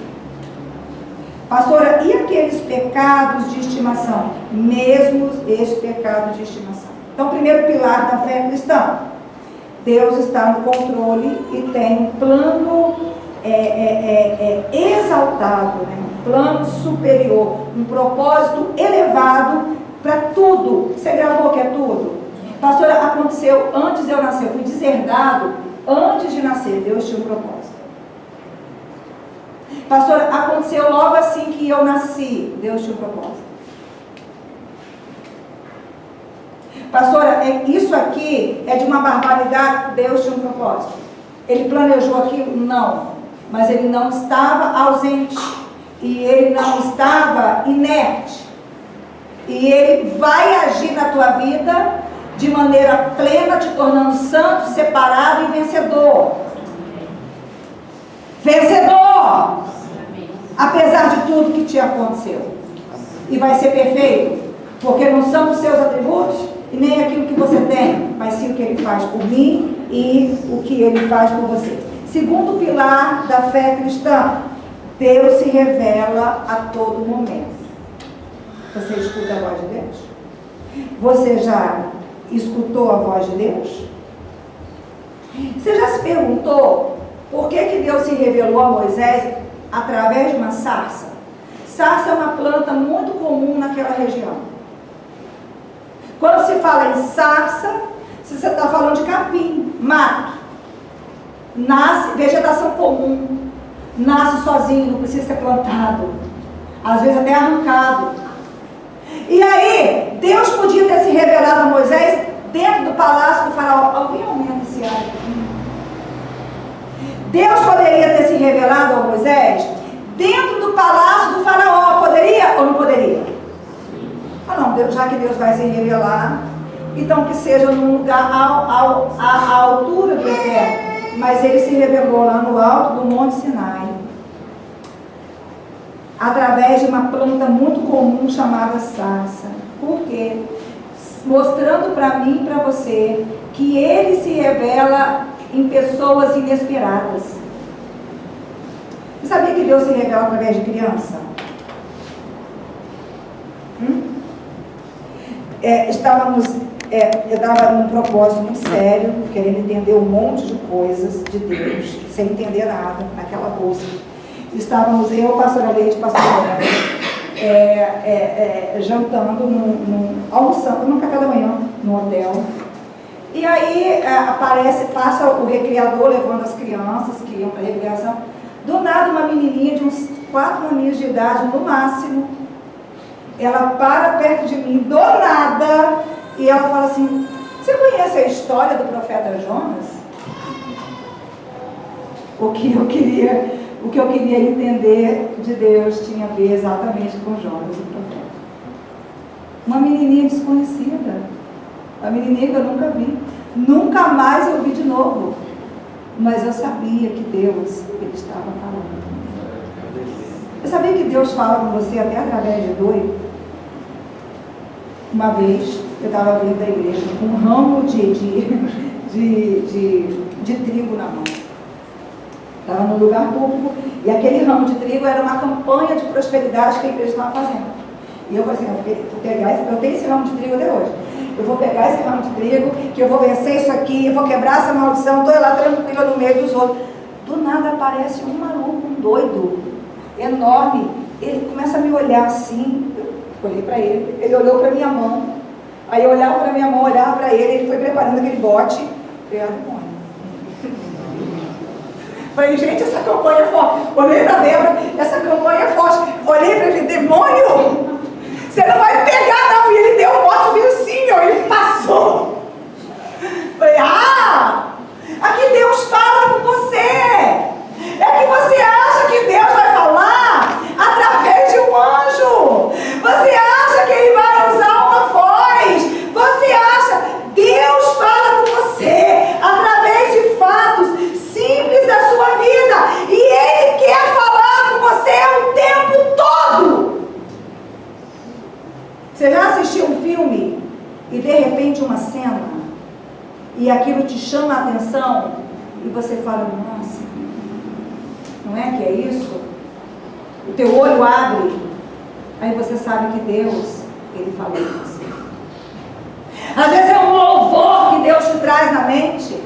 Pastora, e aqueles pecados de estimação? Mesmo esses pecados de estimação. Então, primeiro pilar da fé cristã. Deus está no controle e tem um plano exaltado, né? Um plano superior, um propósito elevado para tudo. Você gravou que é tudo? Pastora, aconteceu antes de eu nascer, eu fui deserdado antes de nascer, Deus tinha um propósito. Pastora, aconteceu logo assim que eu nasci, Deus tinha um propósito. Pastora, isso aqui é de uma barbaridade, Deus tinha um propósito. Ele planejou aquilo? Não. Mas ele não estava ausente. E ele não estava inerte. E ele vai agir na tua vida de maneira plena, te tornando santo, separado e vencedor. Vencedor! Apesar de tudo que te aconteceu. E vai ser perfeito, porque não são os seus atributos e nem aquilo que você tem, mas sim o que ele faz por mim e o que ele faz por você. Segundo pilar da fé cristã, Deus se revela a todo momento. Você escuta a voz de Deus? Você já escutou a voz de Deus? Você já se perguntou por que Deus se revelou a Moisés através de uma sarça? Sarça é uma planta muito comum naquela região. Quando se fala em sarça, você está falando de capim, mato. Nasce, vegetação comum, nasce sozinho, não precisa ser plantado, às vezes até arrancado. E aí, Deus podia ter se revelado a Moisés dentro do palácio do faraó. Alguém aumenta esse ar aqui? Deus poderia ter se revelado a Moisés dentro do palácio do faraó. Poderia ou não poderia? Ah não, Deus, já que Deus vai se revelar, então que seja num lugar à altura do eterno. Mas ele se revelou lá no alto do Monte Sinai, através de uma planta muito comum chamada sarça. Por quê? Mostrando para mim e para você que ele se revela em pessoas inesperadas. Você sabia que Deus se revela através de criança? Eu estava num propósito muito sério, querendo entender um monte de coisas de Deus, sem entender nada, naquela bolsa. Estávamos eu, pastora Leite e pastora jantando, almoçando no café da manhã, no hotel. E aí passa o recreador levando as crianças que iam para a recreação. Do nada, uma menininha de uns 4 aninhos de idade, no máximo, ela para perto de mim, do nada, e ela fala assim: você conhece a história do profeta Jonas? O que eu queria entender de Deus tinha a ver exatamente com Jonas, o profeta. Uma menininha desconhecida, uma menininha que eu nunca vi, nunca mais eu vi de novo, mas eu sabia que Deus, ele estava falando. Eu sabia que Deus fala com você até através de doido. Uma vez eu estava vindo da igreja com um ramo de trigo na mão. Estava num lugar público e aquele ramo de trigo era uma campanha de prosperidade que a igreja estava fazendo. E eu falei assim: eu tenho esse ramo de trigo até hoje. Eu vou pegar esse ramo de trigo, que eu vou vencer isso aqui, eu vou quebrar essa maldição. Estou lá tranquila no meio dos outros. Do nada aparece um maluco, um doido, enorme. ele começa a me olhar assim. Eu olhei para ele, ele olhou para minha mão. Aí eu olhava para minha mão, olhava para ele, ele foi preparando aquele bote. Eu demônio. Falei, gente, essa campanha é forte. Olhei para Débora, essa campanha é forte. Olhei para ele, demônio, você não vai pegar não. E ele deu o bote, viu assim, ó, ele passou. Falei, aqui Deus fala com você. É que você acha que Deus vai falar através de um anjo. Você acha que ele vai usar uma voz. Você acha, Deus fala com você através de fatos simples da sua vida. E ele quer falar com você o tempo todo. Você já assistiu um filme e de repente uma cena e aquilo te chama a atenção e você fala, nossa, não é que é isso? O teu olho abre, aí você sabe que Deus, ele falou com você. Às vezes é um louvor que Deus te traz na mente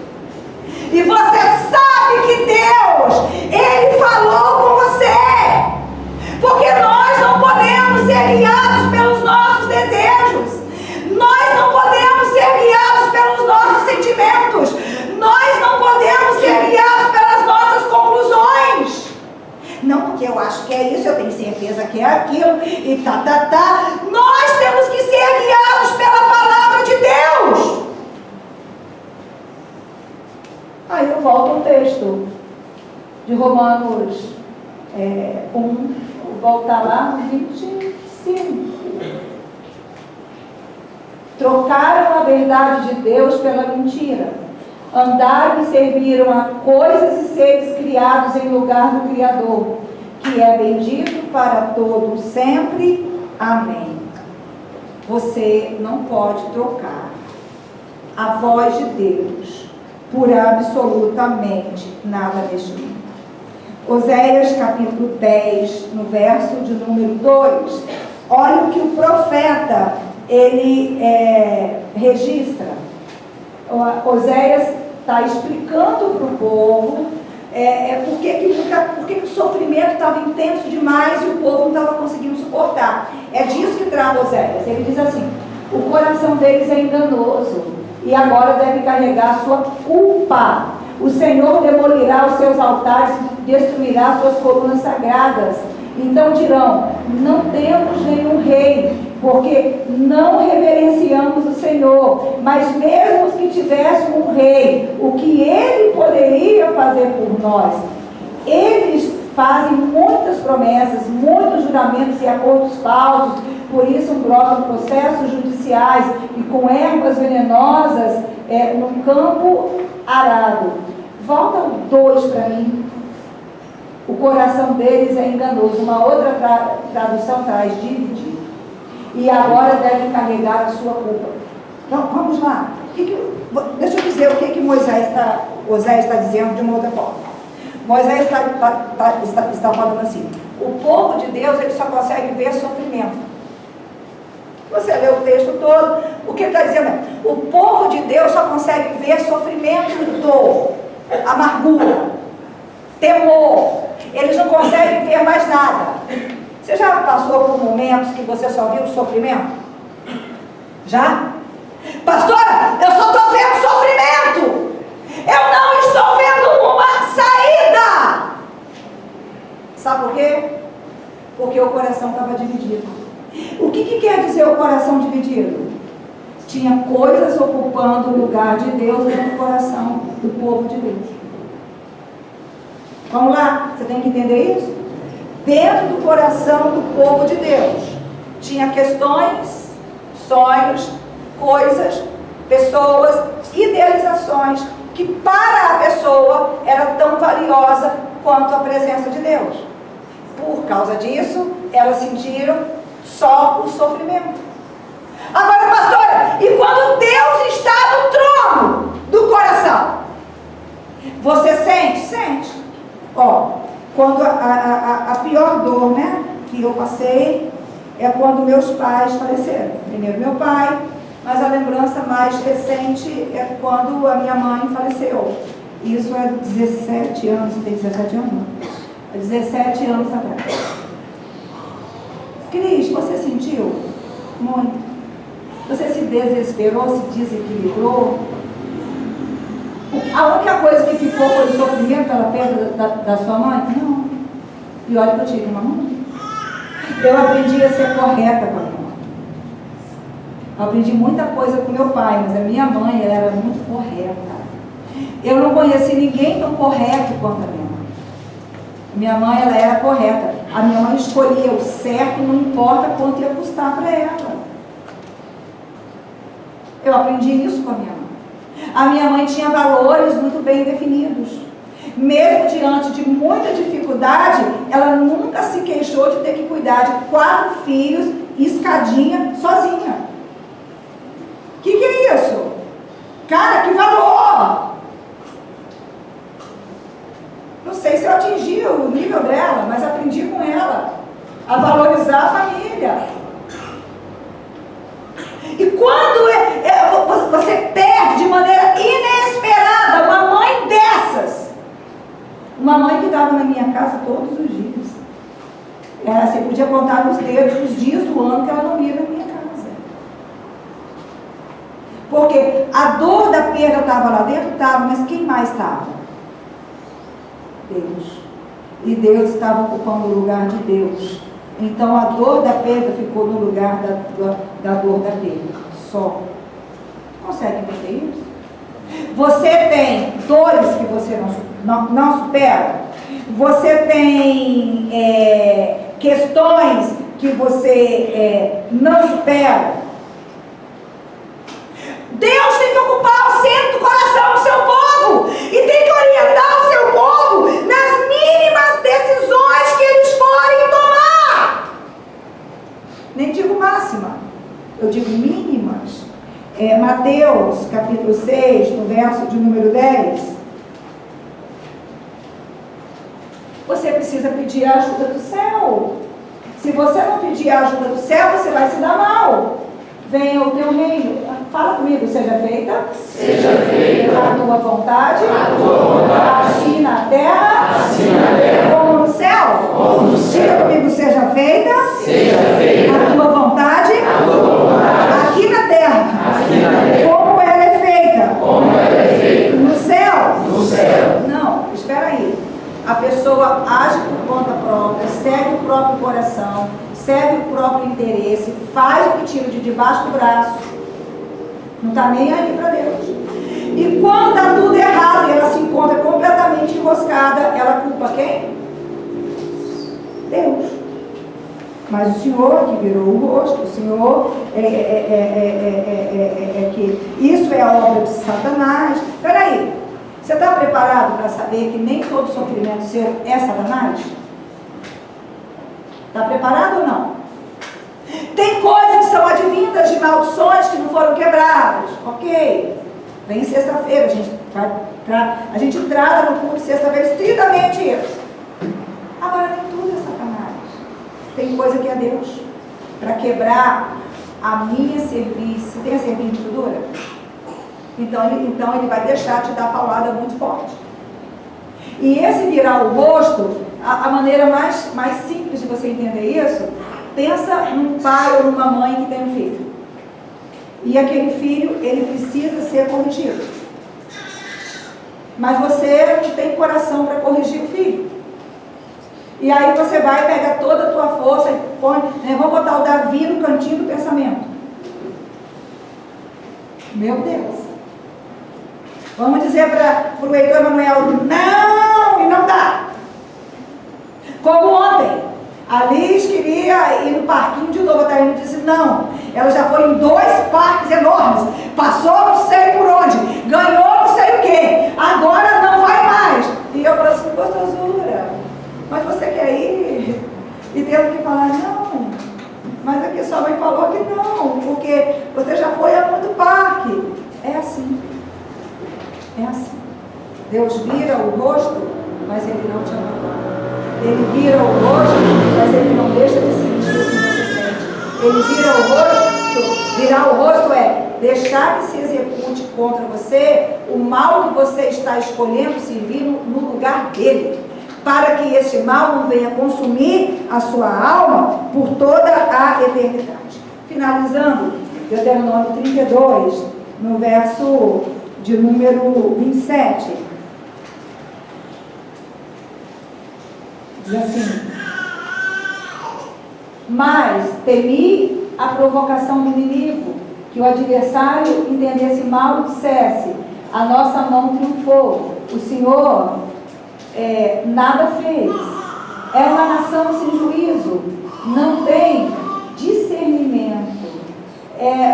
e você sabe que Deus, ele falou com você, porque nós não podemos ser guiados pelos nossos desejos, nós não podemos ser guiados pelos nossos sentimentos, nós não podemos ser guiados pelas nossas conclusões. Não porque eu acho que é isso, eu tenho certeza que é aquilo, e Nós temos que ser guiados pela palavra de Deus. Aí eu volto ao texto de Romanos 1, vou voltar lá no 25. Trocaram a verdade de Deus pela mentira. Andaram e serviram a coisas e seres criados em lugar do Criador, que é bendito para todos sempre. Amém. Você não pode trocar a voz de Deus por absolutamente nada neste mundo. Oséias capítulo 10, no verso de número 2, olha o que o profeta ele registra. Oséias está explicando para o povo por que o sofrimento estava intenso demais e o povo não estava conseguindo suportar. É disso que trata Oséias. Ele diz assim: o coração deles é enganoso e agora deve carregar a sua culpa. O Senhor demolirá os seus altares e destruirá suas colunas sagradas. Então dirão: não temos nenhum rei, porque não reverenciamos o Senhor. Mas mesmo que tivéssemos um rei, o que ele poderia fazer por nós? Eles fazem muitas promessas, muitos juramentos e acordos falsos, por isso brotam processos judiciais e com ervas venenosas no campo arado. Volta o 2 para mim. O coração deles é enganoso. Uma outra tradução traz dividido. E agora devem carregar a sua culpa. Então, vamos lá. Deixa eu dizer o que Moisés está dizendo de uma outra forma. Moisés está falando assim: o povo de Deus, ele só consegue ver sofrimento. Você lê o texto todo, o que ele está dizendo é: o povo de Deus só consegue ver sofrimento, dor, amargura, temor. Eles não conseguem ver mais nada. Você já passou por momentos que você só viu sofrimento? Já? Pastora, eu só estou vendo sofrimento. Eu não estou vendo uma saída. Sabe por quê? Porque o coração estava dividido. O que quer dizer o coração dividido? Tinha coisas ocupando o lugar de Deus no coração do povo de Deus. Vamos lá, você tem que entender isso? Dentro do coração do povo de Deus tinha questões, sonhos, coisas, pessoas, idealizações que para a pessoa era tão valiosa quanto a presença de Deus. Por causa disso, elas sentiram só o sofrimento. Agora, pastora, e quando Deus está no trono do coração? Você sente? Sente. Quando a pior dor, né, que eu passei é quando meus pais faleceram. Primeiro meu pai, mas a lembrança mais recente é quando a minha mãe faleceu. Isso é 17 anos, tem 17 anos? É 17 anos atrás. Cris, você sentiu? Muito. Você se desesperou, se desequilibrou? A única coisa que ficou foi o sofrimento pela perda da sua mãe? Não. E olha que eu tive uma mãe. Eu aprendi a ser correta com a minha mãe. Eu aprendi muita coisa com meu pai, mas a minha mãe ela era muito correta. Eu não conheci ninguém tão correto quanto a minha mãe. Minha mãe, ela era correta. A minha mãe escolhia o certo, não importa quanto ia custar para ela. Eu aprendi isso com a minha mãe. A minha mãe tinha valores muito bem definidos. Mesmo diante de muita dificuldade, ela nunca se queixou de ter que cuidar de 4 filhos e escadinha sozinha. Que é isso? Cara, que valor! Não sei se eu atingi o nível dela, mas aprendi com ela a valorizar a família. E quando você perde de maneira inesperada uma mãe dessas, uma mãe que estava na minha casa todos os dias, você podia contar nos dedos os dias do ano que ela não ia na minha casa. Porque a dor da perda estava lá dentro, estava, mas quem mais estava? Deus. E Deus estava ocupando o lugar de Deus. Então a dor da perda ficou no lugar da dor da perda. Só. Consegue entender isso? Você tem dores que você não supera? Você tem questões que você não supera? Deus tem que ocupar o centro do coração do seu povo e tem que orientar o seu povo nas mínimas decisões que eles podem tomar. Nem digo máxima, eu digo mínimas. Mateus capítulo 6, no verso de número 10. Você precisa pedir a ajuda do céu. Se você não pedir a ajuda do céu, você vai se dar mal. Venha o teu reino. Fala comigo, seja feita. Seja feita a tua vontade. A tua vontade. Assim na terra. Assim na terra. Como no céu. Como no céu. Diga comigo, seja feita. Seja feita a tua vontade. A tua vontade. Aqui na terra. Aqui na terra. Como ela é feita. Como ela é feita. No céu. No céu. Não, espera aí. A pessoa age por conta própria, segue o próprio coração, segue o próprio interesse, faz o que tira de debaixo do braço. Não está nem aí para Deus. E quando está tudo errado e ela se encontra completamente enroscada, ela culpa quem? Deus. Mas o Senhor que virou o rosto, o Senhor que isso é a obra de Satanás. Espera aí. Você está preparado para saber que nem todo sofrimento seu é Satanás? Está preparado ou não? Tem coisas que são advindas de maldições que não foram quebradas. Ok. Vem sexta-feira, a gente trata no culto de sexta-feira estritamente isso. Agora nem tudo é Satanás. Tem coisa que é Deus. Para quebrar a minha cerviz. Você tem a cerviz muito dura? Então ele vai deixar te dar paulada muito forte. E esse virar o rosto, a maneira mais simples de você entender isso, pensa num pai ou numa mãe que tem um filho. E aquele filho, ele precisa ser corrigido. Mas você não tem coração para corrigir o filho. E aí você vai pegar toda a tua força e põe, vamos botar o Davi no cantinho do pensamento. Meu Deus. Vamos dizer para o Heitor Emanuel, não, e não dá. Como ontem, a Liz queria ir no parquinho de novo, a Taína disse não. Ela já foi em 2 parques enormes, passou não sei por onde, ganhou não sei o quê, agora não vai mais. E eu falei assim, gostosura, mas você quer ir? E teve que falar, não, mas aqui sua mãe falou que não, porque você já foi a muito parque. É assim. É assim. Deus vira o rosto, mas Ele não te abandona. Ele vira o rosto, mas Ele não deixa de sentir o que você sente. Ele vira o rosto, virar o rosto é deixar que se execute contra você o mal que você está escolhendo servir no lugar dele. para que este mal não venha consumir a sua alma por toda a eternidade. Finalizando, Deuteronômio 32, no verso de número 27. Diz assim: mas temi a provocação do inimigo, que o adversário entendesse mal e dissesse: a nossa mão triunfou, o Senhor nada fez. É uma nação sem juízo, não tem discernimento.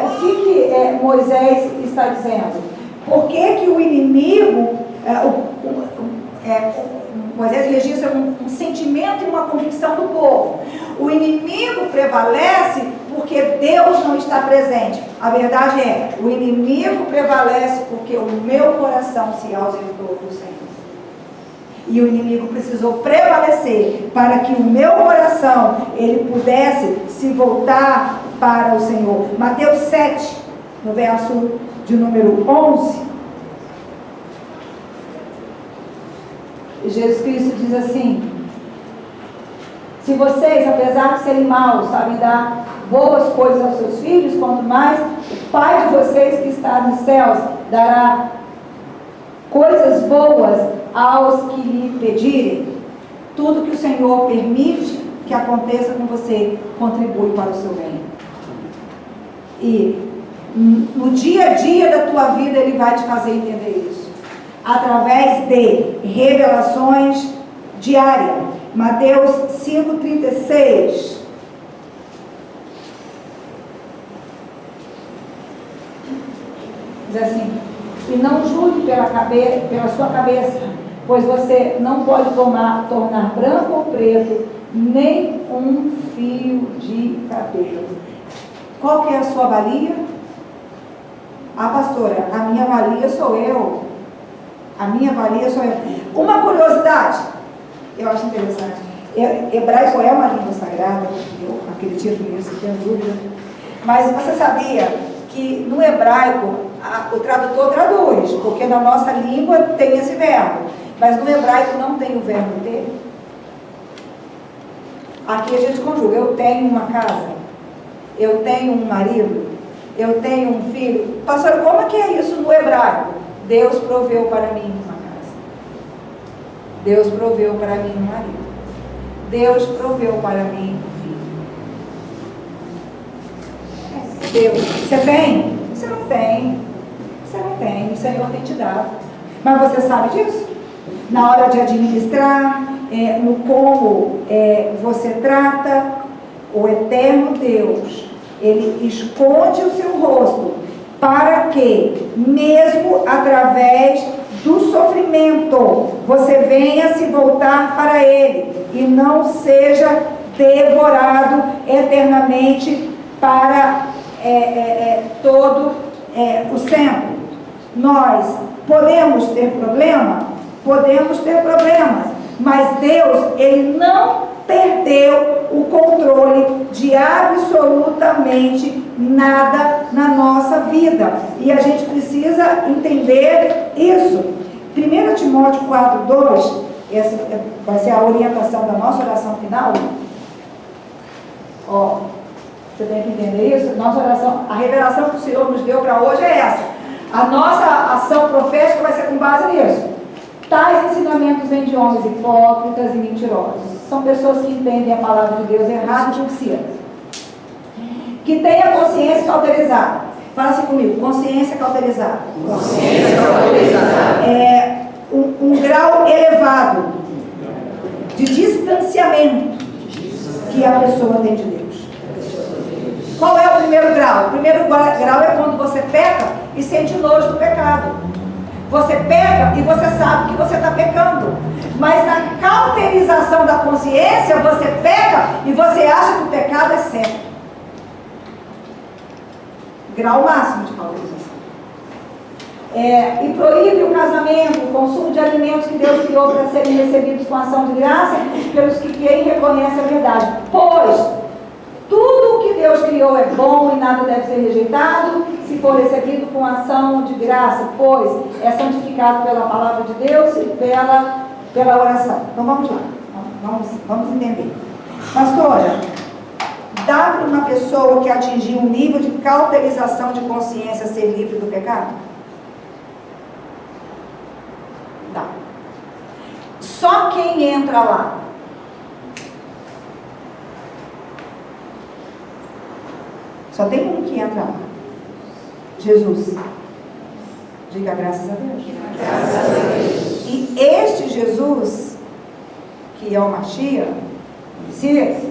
O que Moisés está dizendo? Por que o inimigo, Moisés registra um sentimento e uma convicção do povo. O inimigo prevalece porque Deus não está presente. A verdade é, o inimigo prevalece porque o meu coração se ausentou do Senhor. E o inimigo precisou prevalecer para que o meu coração, ele pudesse se voltar para o Senhor. Mateus 7, no verso de número 11. Jesus Cristo diz assim: se vocês, apesar de serem maus, sabem dar boas coisas aos seus filhos, quanto mais o Pai de vocês que está nos céus dará coisas boas aos que lhe pedirem. Tudo que o Senhor permite que aconteça com você contribui para o seu bem. E no dia a dia da tua vida Ele vai te fazer entender isso, através de revelações diárias. Mateus 5,36. Diz assim: e não julgue pela sua cabeça, pois você não pode tornar branco ou preto nem um fio de cabelo. Qual que é a sua valia? Ah, pastora, a minha valia sou eu. A minha valia sou eu. Uma curiosidade, eu acho interessante. Hebraico é uma língua sagrada, eu acredito nisso, não tenho dúvida. Mas você sabia que no hebraico o tradutor traduz, porque na nossa língua tem esse verbo, mas no hebraico não tem o verbo ter. Aqui a gente conjuga: eu tenho uma casa, eu tenho um marido, eu tenho um filho. Pastor, como é que é isso no hebraico? Deus proveu para mim uma casa, Deus proveu para mim um marido, Deus proveu para mim um filho. Deus, você tem? Você não tem. Você não tem, o Senhor tem te dado. Mas você sabe disso? Na hora de administrar, no como você trata, o eterno Deus, Ele esconde o seu rosto para que, mesmo através do sofrimento, você venha se voltar para Ele e não seja devorado eternamente para todo o sempre. Nós podemos ter problema? Podemos ter problemas, mas Deus, Ele não perdeu o controle de absolutamente nada na nossa vida, e a gente precisa entender isso. 1 Timóteo 4:2, essa vai ser a orientação da nossa oração final. Você tem que entender isso. Nossa oração, a revelação que o Senhor nos deu para hoje é essa. A nossa ação profética vai ser com base nisso. Tais ensinamentos vêm de homens hipócritas e mentirosos. São pessoas que entendem a palavra de Deus errado e ensinam. Que têm a consciência cauterizada. Fala assim comigo: consciência cauterizada. Consciência cauterizada. Um grau elevado de distanciamento que a pessoa tem de Deus. Qual é o primeiro grau? O primeiro grau é quando você peca e sente nojo do pecado. Você peca e você sabe que você está pecando. Mas na cauterização da consciência, você peca e você acha que o pecado é certo. Grau máximo de cauterização. E proíbe o casamento, o consumo de alimentos que Deus criou para serem recebidos com ação de graça pelos que quem reconhece a verdade. Pois tudo o que Deus criou é bom e nada deve ser rejeitado, se for recebido com ação de graça, pois é santificado pela palavra de Deus e pela pela oração. Então vamos lá, vamos entender. Pastora, dá para uma pessoa que atingiu um nível de cauterização de consciência ser livre do pecado? Dá. Só quem entra lá. Só tem um que entra lá. Jesus. Diga graças a Deus. Graças a Deus. E este Jesus, que é o Mashiach, o Messias,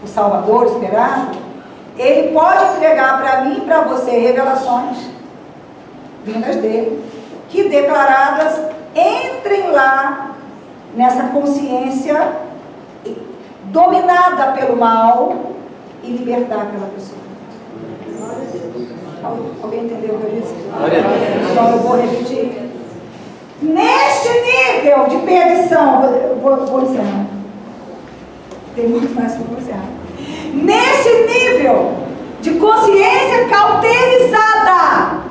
o Salvador esperado, ele pode entregar para mim e para você revelações vindas dele, que declaradas entrem lá nessa consciência dominada pelo mal e libertar aquela pessoa. Alguém entendeu o que eu disse? Então eu vou repetir. Neste nível de perdição, vou encerrar. Tem muito mais que eu vou encerrar. Neste nível de consciência cauterizada,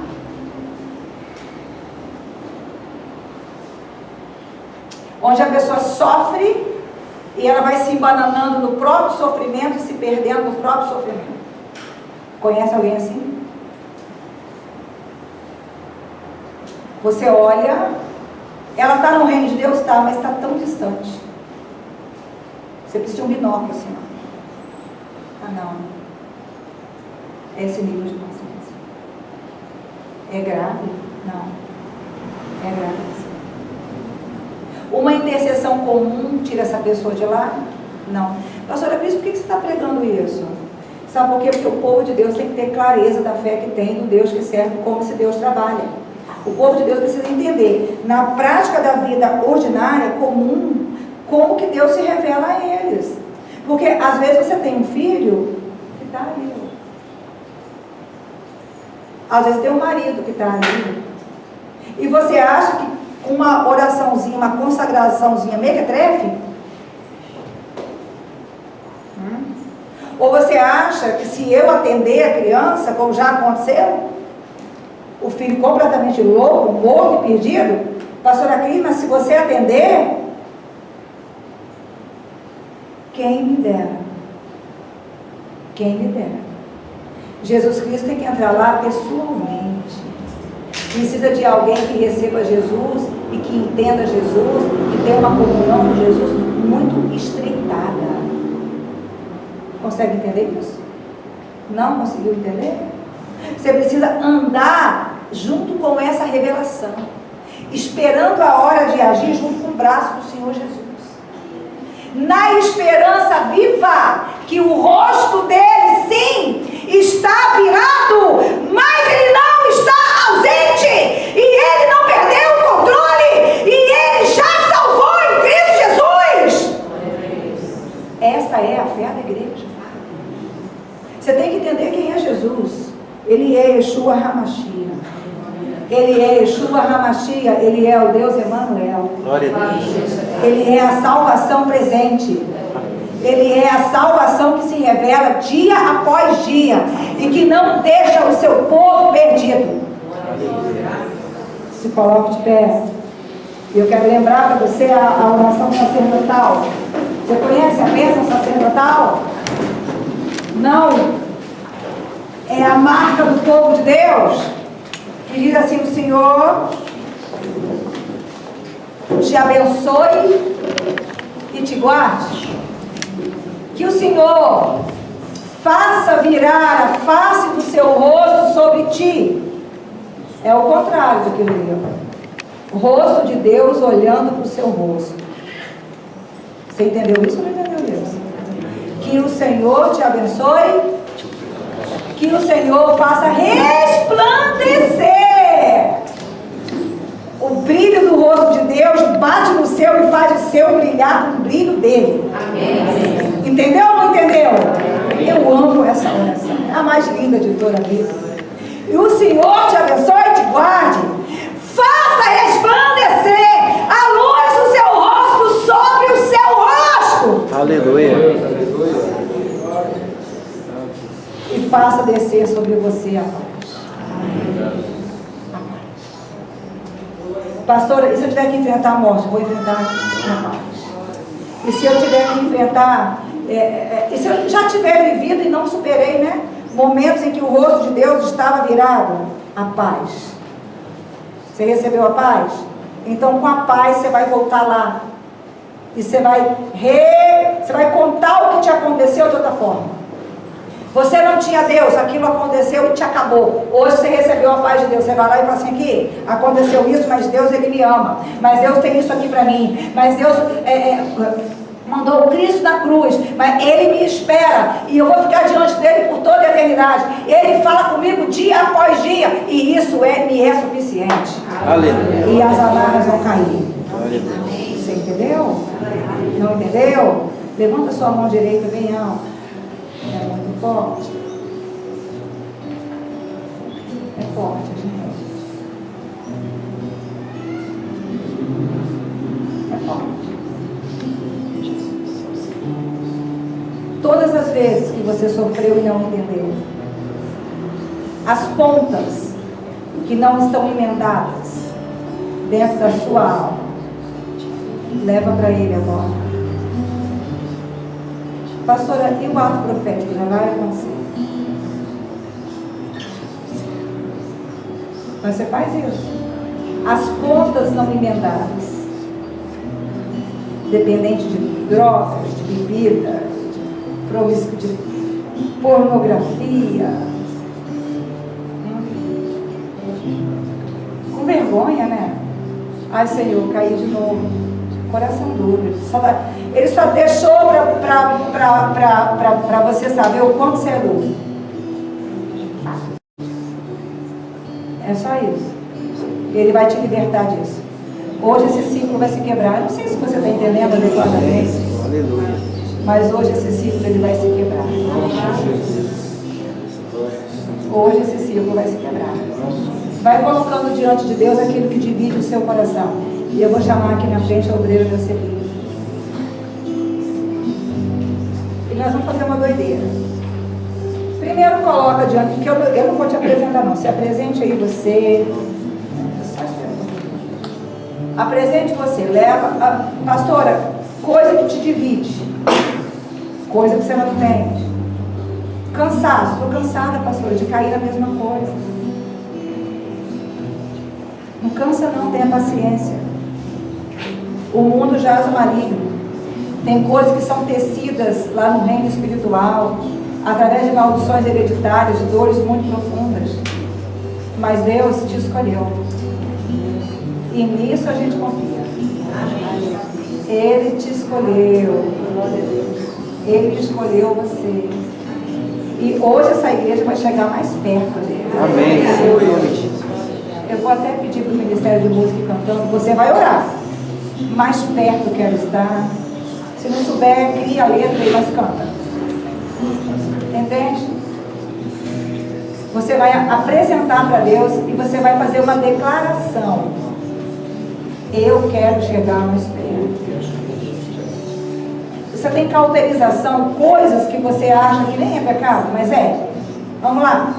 onde a pessoa sofre e ela vai se embananando no próprio sofrimento e se perdendo no próprio sofrimento. Conhece alguém assim? Você olha, ela está no reino de Deus, tá, mas está tão distante. Você precisa de um binóculo assim, ó. Ah, não. É esse nível de consciência. É grave? Não. É grave. Uma intercessão comum tira essa pessoa de lá? Não. Pastora Cris, por que você está pregando isso? Sabe por quê? Porque o povo de Deus tem que ter clareza da fé que tem no Deus que serve, como esse Deus trabalha. O povo de Deus precisa entender, na prática da vida ordinária, comum, como que Deus se revela a eles. Porque às vezes você tem um filho que está ali. Às vezes tem um marido que está ali. E você acha que uma oraçãozinha, uma consagraçãozinha mequetrefe? Ou você acha que se eu atender a criança, como já aconteceu, o filho completamente louco, morto e perdido, pastora Cris, mas se você atender, quem me dera? Quem me dera? Jesus Cristo tem que entrar lá pessoalmente. Precisa de alguém que receba Jesus e que entenda Jesus, que tenha uma comunhão com Jesus muito estreitada. Consegue entender isso? Não conseguiu entender? Você precisa andar junto com essa revelação, esperando a hora de agir junto com o braço do Senhor Jesus, na esperança viva que o rosto dele sim está virado, mas ele não está ausente, e ele não perdeu o controle, e ele já salvou em Cristo Jesus. Esta é a fé da igreja. Você tem que entender quem é Jesus. Ele é Yeshua HaMashiach. Ele é Yeshua HaMashiach. Ele é o Deus Emmanuel. Glória a Deus. Ele é a salvação presente. Ele é a salvação que se revela dia após dia e que não deixa o seu povo perdido. Se coloque de pé. Eu quero lembrar para você a oração sacerdotal. Você conhece a bênção sacerdotal? Não. É a marca do povo de Deus, que diz assim: o Senhor te abençoe e te guarde. Que o Senhor faça virar a face do seu rosto sobre ti. É o contrário do que eu li. O rosto de Deus olhando para o seu rosto. Você entendeu isso ou não entendeu isso? Que o Senhor te abençoe. Que o Senhor faça resplandecer. O brilho do rosto de Deus bate no seu e faz o seu brilhar com o brilho dele. Amém. Entendeu ou não entendeu? Eu amo essa oração. É a mais linda de toda a vida. E o Senhor te abençoe e te guarde. Faça resplandecer a luz do seu rosto sobre o seu rosto. Aleluia. E faça descer sobre você a paz. Pastora, e se eu tiver que enfrentar a morte? Vou enfrentar na paz. E se eu tiver que enfrentar, e se eu já tiver vivido e não superei, né? Momentos em que o rosto de Deus estava virado, a paz. Você recebeu a paz? Então com a paz você vai voltar lá. E você vai contar o que te aconteceu de outra forma. Você não tinha Deus, aquilo aconteceu e te acabou. Hoje você recebeu a paz de Deus. Você vai lá e fala assim, aqui, aconteceu isso, mas Deus, Ele me ama. Mas Deus tem isso aqui para mim. Mas Deus mandou o Cristo na cruz. Mas Ele me espera. E eu vou ficar diante dEle por toda a eternidade. Ele fala comigo dia após dia. E isso me é suficiente. Aleluia. E as amarras vão cair. Aleluia. Você entendeu? Não entendeu? Levanta sua mão direita bem alto. É muito forte. É forte, gente. É forte. Todas as vezes que você sofreu e não entendeu, as pontas que não estão emendadas dentro da sua alma, leva para Ele agora. Pastora, e o ato profético já vai acontecer? Mas você faz isso. As pontas não emendadas, dependente de drogas, de bebida, de pornografia, com vergonha, né? Ai, Senhor, caí de novo. Coração duro. Ele só deixou para você saber o quanto você é duro. É só isso. Ele vai te libertar disso. Hoje esse ciclo vai se quebrar. Eu não sei se você está entendendo adequadamente. Aleluia. Mas hoje esse ciclo ele vai se quebrar. Hoje esse ciclo vai se quebrar. Vai colocando diante de Deus aquilo que divide o seu coração. E eu vou chamar aqui na frente a obreira do serviço. E nós vamos fazer uma doideira. Primeiro coloca diante, porque eu não vou te apresentar não. Se apresente aí você. Apresente você. Leva, pastora, coisa que te divide. Coisa que você não entende. Cansaço. Estou cansada, pastora, de cair na mesma coisa. Não cansa não, tenha paciência. O mundo jaz o maligno. Tem coisas que são tecidas lá no reino espiritual, através de maldições hereditárias, de dores muito profundas. Mas Deus te escolheu. E nisso a gente confia. Ele te escolheu. Ele escolheu você. E hoje essa igreja vai chegar mais perto dele. Amém. Eu vou até pedir para o Ministério de Música e Cantando, você vai orar. Mais perto quero estar. Se não souber, cria a letra e nós canta. Entende? Você vai apresentar para Deus e você vai fazer uma declaração. Eu quero chegar mais perto. Você tem cauterização, coisas que você acha que nem é pecado, mas é. Vamos lá.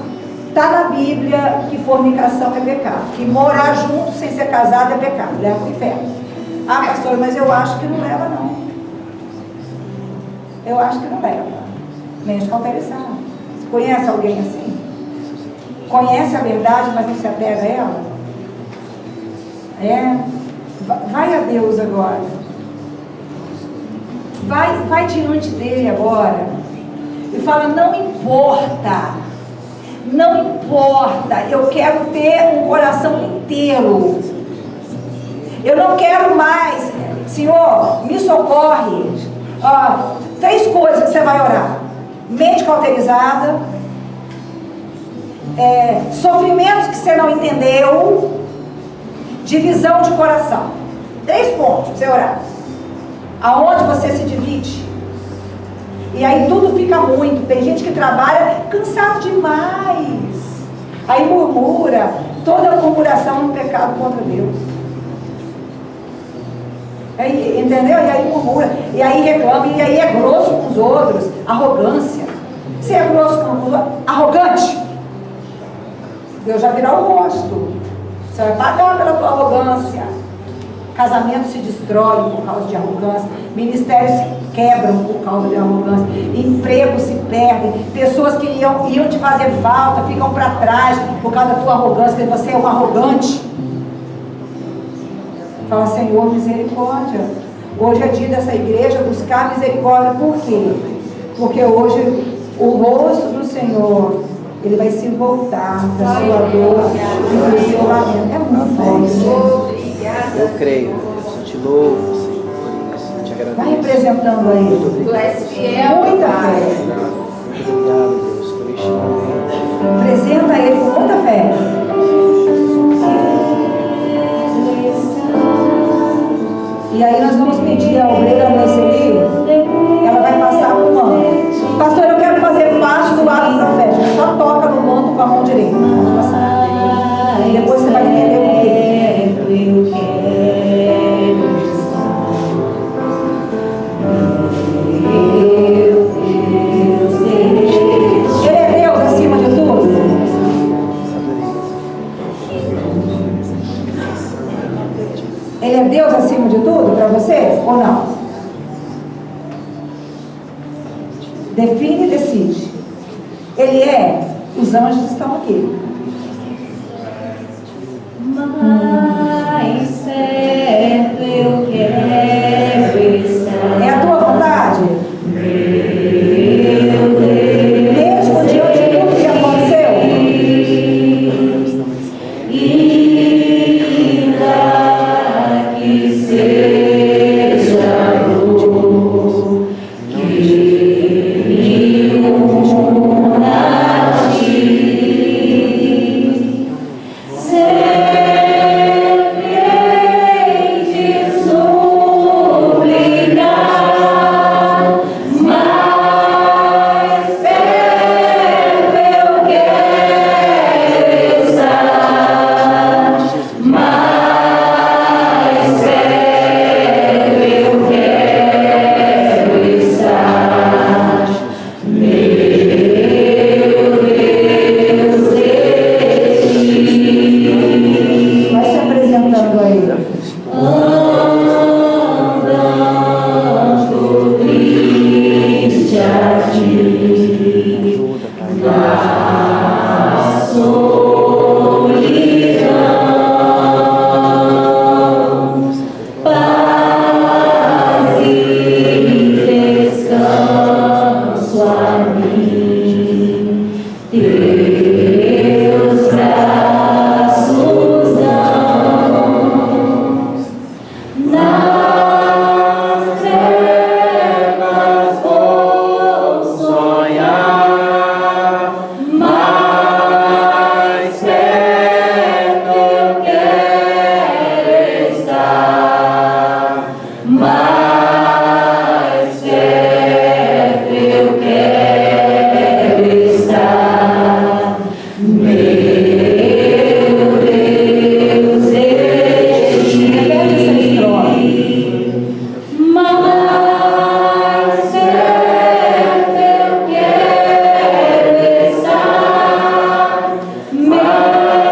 Está na Bíblia que fornicação é pecado. Que morar junto sem ser casado é pecado. Leva para o inferno. Ah, pastor, mas eu acho que não leva, não. Eu acho que não leva. Mente cauterizada. Você conhece alguém assim? Conhece a verdade, mas não se apega a ela? É. Vai a Deus agora. Vai diante dele agora. E fala, não importa. Não importa. Eu quero ter um coração inteiro. Eu não quero mais. Senhor, me socorre. 3 coisas que você vai orar. Mente cauterizada. Sofrimentos que você não entendeu. Divisão de coração. 3 pontos para você orar. Aonde você se divide. E aí tudo fica muito. Tem gente que trabalha cansado demais. Aí murmura. Toda murmuração é um pecado contra Deus. Entendeu? E aí murmura. E aí reclama. E aí é grosso com os outros. Arrogância. Se é grosso com os outros, arrogante, Deus já virá o rosto. Você vai pagar pela tua arrogância. Casamentos se destroem por causa de arrogância. Ministérios se quebram por causa de arrogância. Empregos se perdem. Pessoas que iam te fazer falta ficam para trás por causa da tua arrogância, porque você é um arrogante. Fala, Senhor, misericórdia. Hoje é dia dessa igreja buscar misericórdia. Por quê? Porque hoje o rosto do Senhor, ele vai se voltar da sua dor e do seu lamento. É muito bom isso. Eu creio, Deus. Eu te louvo, Senhor, por isso. Eu te agradeço. Vai representando aí. Tu és fiel, Muita Pai. fé. Muito obrigado, Deus, por este momento. Apresenta ele com muita fé. E aí nós vamos pedir a obreira Noeceli, ela vai passar o manto. Pastor, eu quero fazer parte do ato profético. Só toca no manto com a mão direita. Pode passar. E depois você vai entender o quê. Ele é Deus acima de tudo. Ele é Deus acima de tudo para você ou não? Define e decide. Ele é, os anjos estão aqui. Mais perto eu quero estar. É a tua vontade? Mesmo diante de tudo que aconteceu? Ainda que seja luz, que me una a ti, sempre hei de suplicar, mais perto eu quero estar, mais perto eu quero estar, meu Deus de ti. Vai se apresentando aí. Andando triste aqui Ajuda, Pai. na solidão, paz e descanso a mim, teus braços dão. Nas trevas vou sonhar, mais perto eu quero estar, mais perto eu quero estar, meu Deus de ti. Repete essa estrofe. Mais perto eu quero estar, mais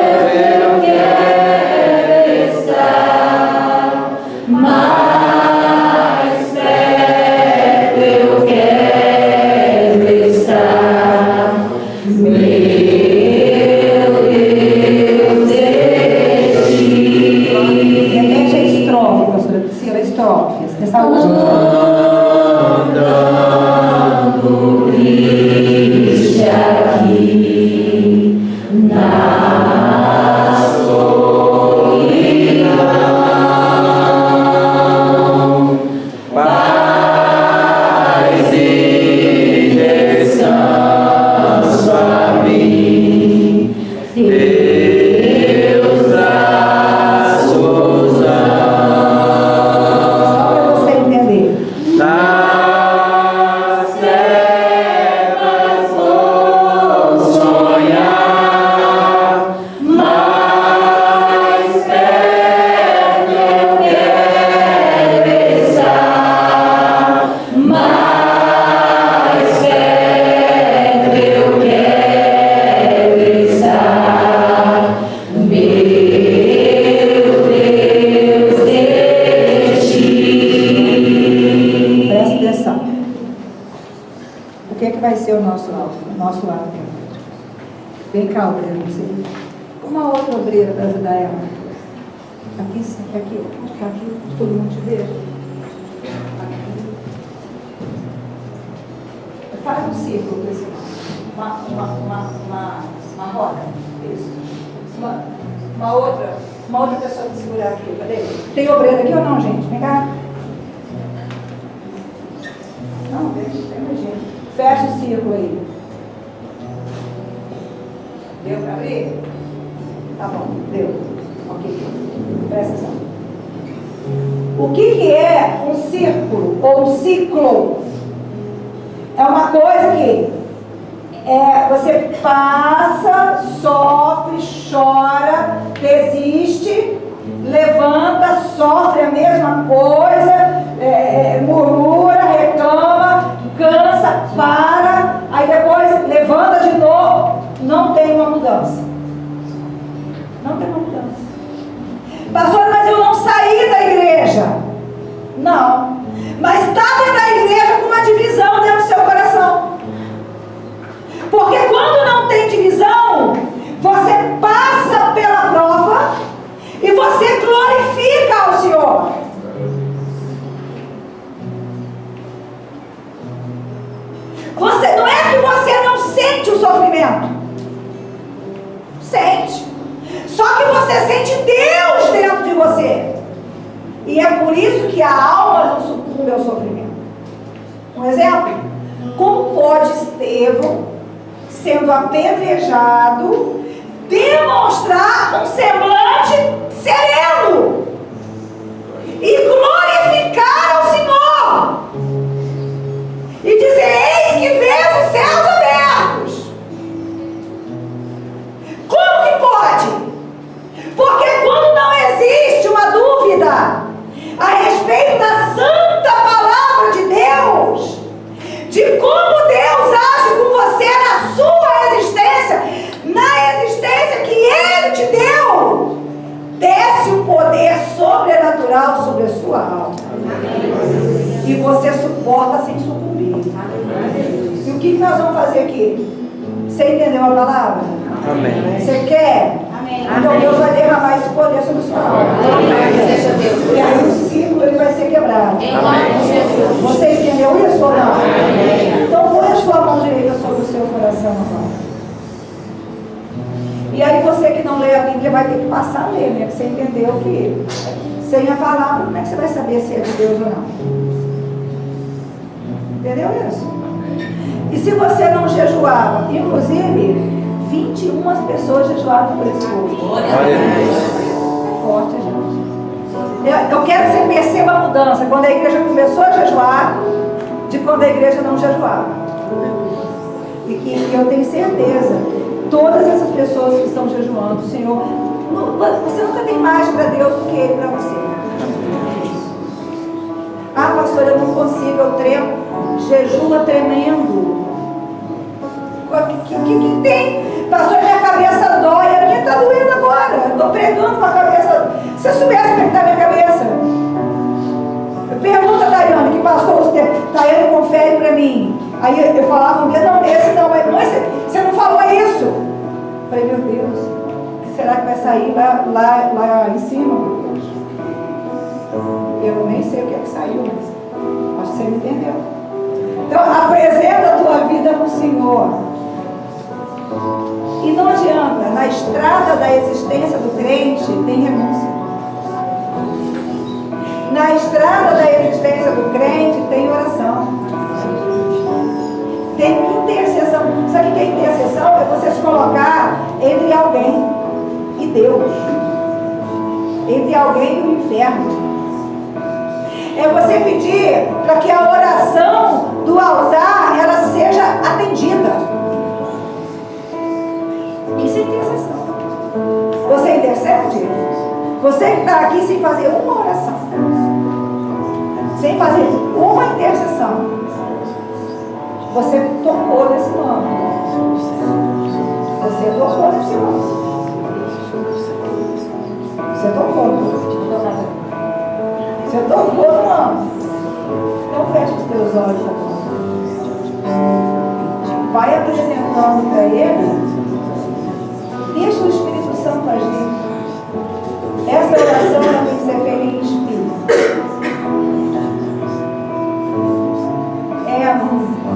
perto eu quero estar, mais perto eu quero estar, meu Deus de ti. Repete a estrofe, pastora Priscila, a estrofe. Essa última estrofe. Andando triste aqui na solidão, paz e descanso a mim, teus braços dão. Só para você entender. Na que vai ser o nosso lado profético. Vem cá, obreira, você. Uma outra obreira para ajudar ela. Aqui, aqui, todo mundo te vê. Faz um círculo com esse uma roda. Isso. Uma outra pessoa que segurar aqui. Cadê? Tem obreira aqui ou não, gente? Vem cá. Não, tem gente. Fecha o círculo aí. Deu para abrir? Tá bom, deu. Ok. Presta atenção. O que é um círculo ou um ciclo? É uma coisa que você passa, sofre, chora, desiste, levanta, sofre a mesma coisa, murmura, reclama, cansa, para, aí depois levanta de novo. Não tem uma mudança. Não tem uma mudança. Pastor, mas eu não saí da igreja. Não. Mas está dentro da igreja com uma divisão dentro do seu coração. Porque quando não tem divisão, você passa pela prova e você glorifica ao Senhor. Não é que você não sente o sofrimento. Sente. Só que você sente Deus dentro de você. E é por isso que a alma não sucumbe ao sofrimento. Um exemplo? Como pode Estevão, sendo apedrejado, demonstrar um semblante sereno e glorificar ao Senhor e dizer: eis que vejo os céus abertos? Como que pode? Porque quando não existe uma dúvida a respeito da santa palavra de Deus, de como Deus age com você na sua existência, na existência que Ele te deu, desce o poder sobrenatural sobre a sua alma. Amém. E você suporta sem sucumbir. Amém. E o que nós vamos fazer aqui? Você entendeu a palavra? Amém. Você quer? Amém. Então Deus vai derramar esse poder sobre a sua alma. Amém. E aí o ciclo ele vai ser quebrado. Amém. Você entendeu isso ou não? Amém. Então põe a sua mão direita sobre o seu coração agora. E aí você que não lê a Bíblia vai ter que passar a ler, né? Porque você entendeu que sem a palavra, como é que você vai saber se é de Deus ou não? Entendeu isso? E se você não jejuava, inclusive 21 pessoas jejuaram por esse povo. É forte, gente. Eu quero que você perceba a mudança quando a igreja começou a jejuar de quando a igreja não jejuava. E que eu tenho certeza, todas essas pessoas que estão jejuando, o Senhor, você nunca tem mais para Deus do que Ele para você. Ah, pastor, eu não consigo, eu tremo. Jejua tremendo. O que tem? Pastor, minha cabeça dói, a minha está doendo agora. Eu estou pregando com a cabeça. Se eu soubesse como é que está a minha cabeça. Pergunta a Daiane, que pastor você. Daiane, confere para mim. Aí eu falava um dia, não, esse não, mas você não falou isso. Eu falei, meu Deus, o que será que vai sair lá em cima, meu Deus? Eu nem sei o que é que saiu, mas acho que você me entendeu. Então, apresenta a tua vida no Senhor. E não adianta, na estrada da existência do crente tem renúncia. Na estrada da existência do crente tem oração. Tem intercessão. Sabe o que é intercessão? É você se colocar entre alguém e Deus. Entre alguém e o inferno. É você pedir para que a oração do altar ela seja atendida. Isso é intercessão. Você intercede? Você que está aqui sem fazer uma oração, sem fazer uma intercessão, você tocou nesse nome. Você tocou nesse nome. Você tocou. Você tocou no nome. Então fecha os teus olhos agora. vai apresentando para Ele, deixa o Espírito Santo agir. Essa oração ela tem que ser feita em espírito.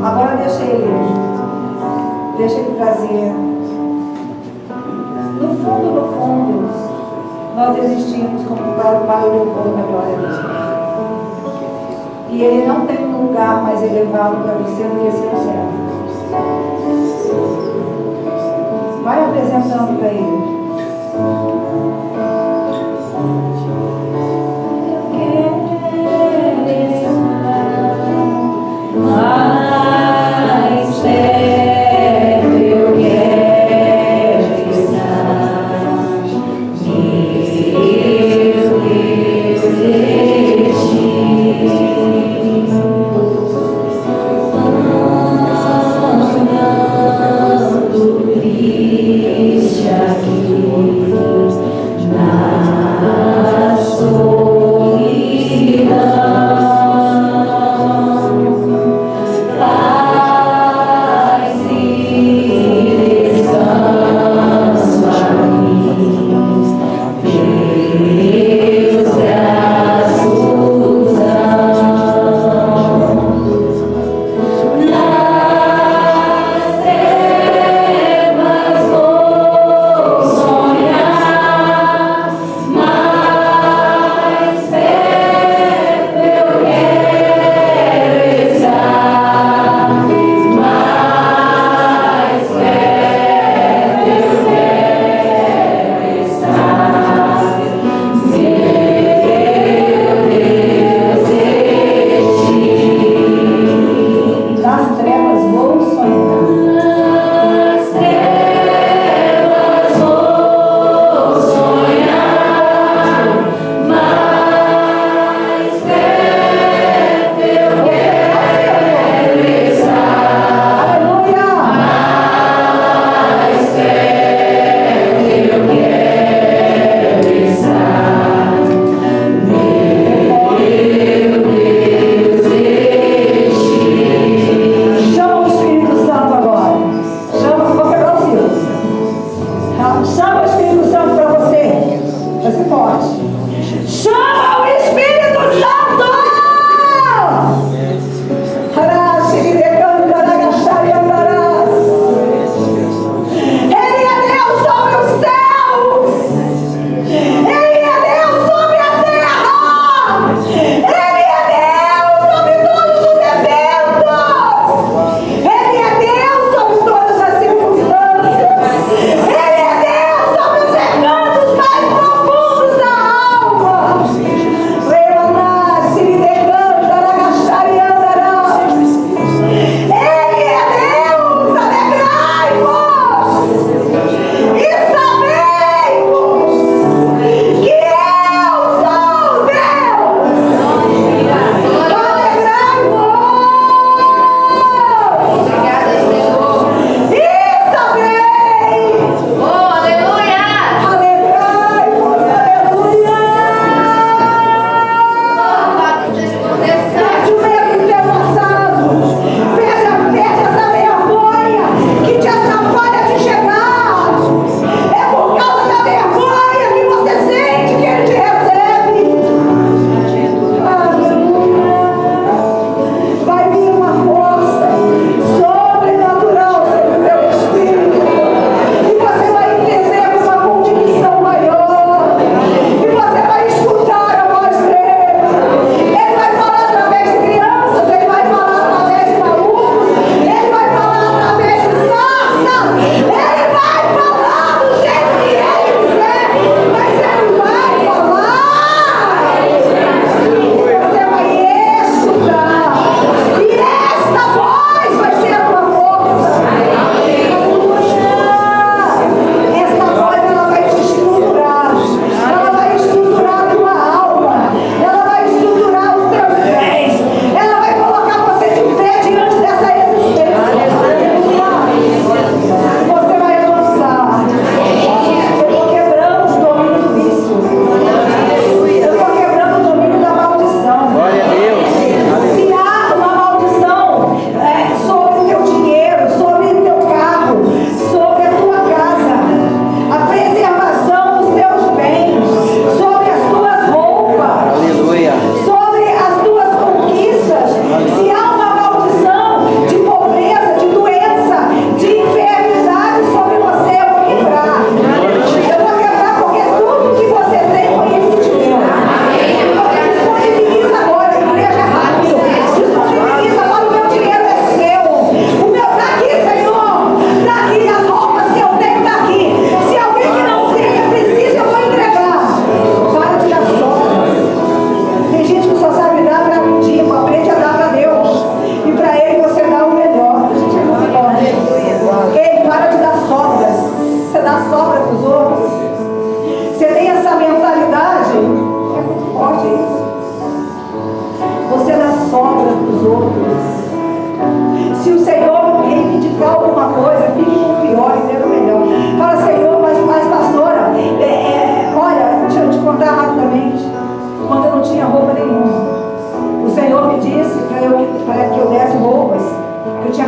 Agora deixa ele trazer. No fundo, nós existimos como para o louvor da glória de Deus. E Ele não tem um lugar mais elevado para você do que seu céu. Vai apresentando para Ele. Mais perto eu quero estar, meu Deus de ti, andando triste aqui.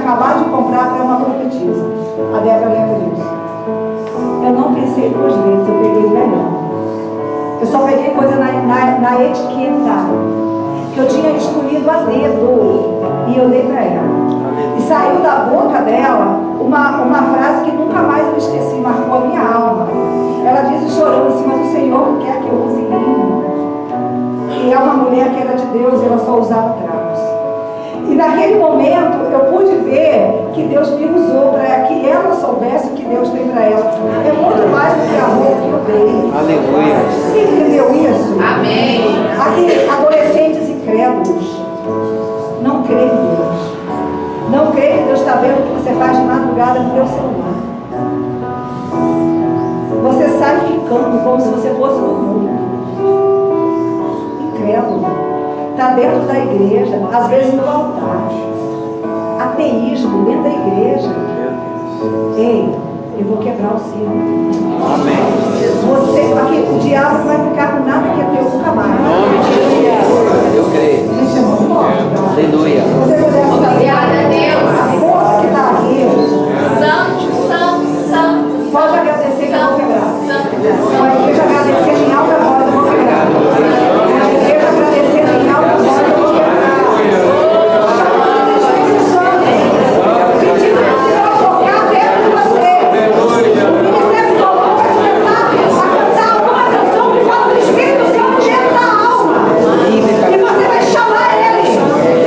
acabado de comprar para uma profetisa. A Débora lembra disso. Eu não pensei duas vezes, eu peguei o melhor. Eu só peguei coisa na etiqueta que eu tinha escolhido a dedo e eu dei para ela. E saiu da boca dela uma frase que nunca mais eu esqueci, marcou a minha alma. Ela disse chorando assim: mas o Senhor quer que eu use linho. E é uma mulher que era de Deus e ela só usava trapos. E naquele momento eu pude ver que Deus me usou para que ela soubesse o que Deus tem para ela. É muito mais do que a roupa que eu dei. Aleluia. Você entendeu isso? Amém. Aqui, adolescentes incrédulos não creem em Deus. Não creem que Deus está vendo o que você faz de madrugada no teu celular. Você sai ficando como se você fosse do mundo. Incrédulo. Está dentro da igreja, às vezes no altar. Ateísmo dentro da igreja. Ei, eu vou quebrar o sino. Amém. Você, aqui, o diabo não vai ficar com nada que é teu nunca mais. Eu creio. Gente, é muito forte. Aleluia. Se você puder Obrigada a Deus. a força que está aqui, Santo, santo, santo. pode agradecer que eu vou quebrar. Santo. A igreja agradecendo em alta voz, eu vou quebrar. A igreja agradecendo em alta voz, eu vou quebrar. Pedindo para o Senhor tocar dentro de você. O Ministério de Louvor vai começar a cantar uma canção que fala do Espírito Santo dentro da alma. E você vai chamar ele.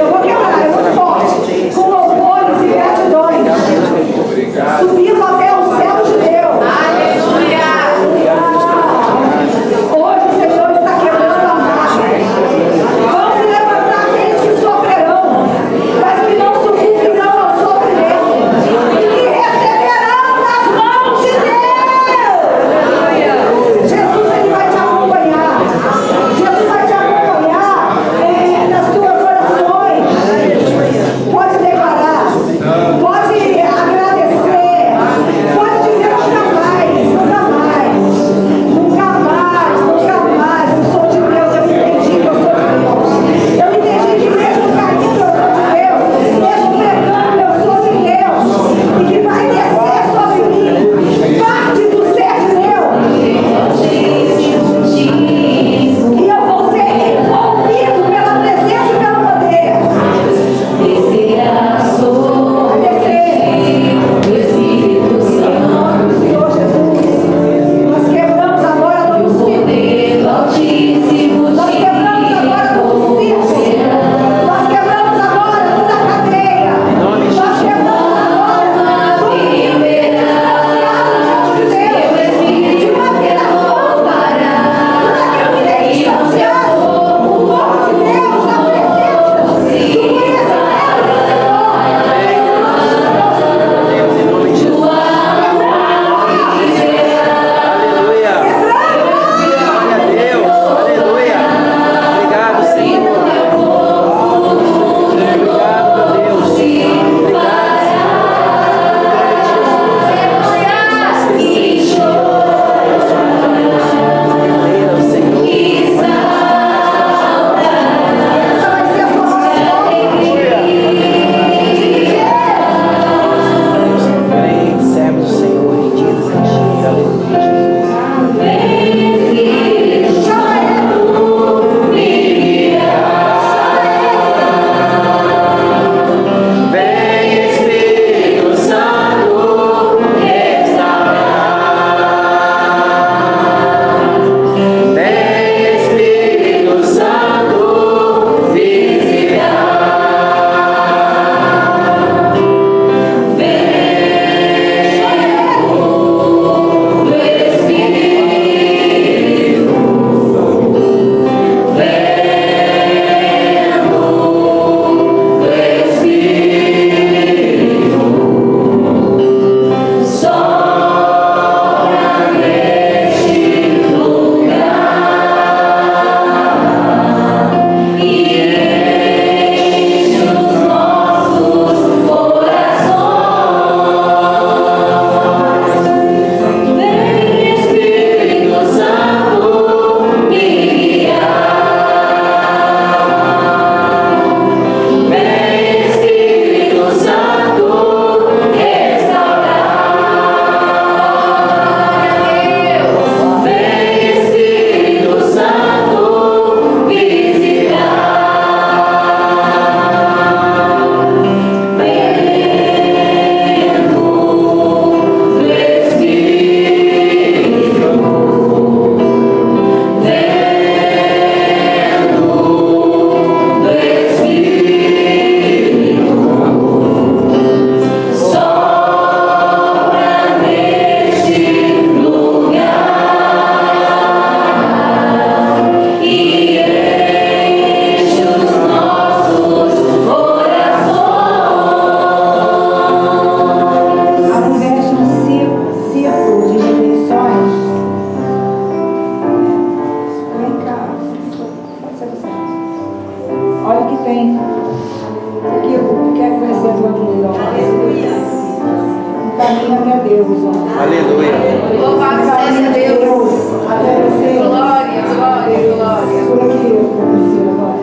caminho até Deus. Ó. Aleluia. Louvado seja Deus. Até você. Glória, glória, glória. Por aqui, professor, agora.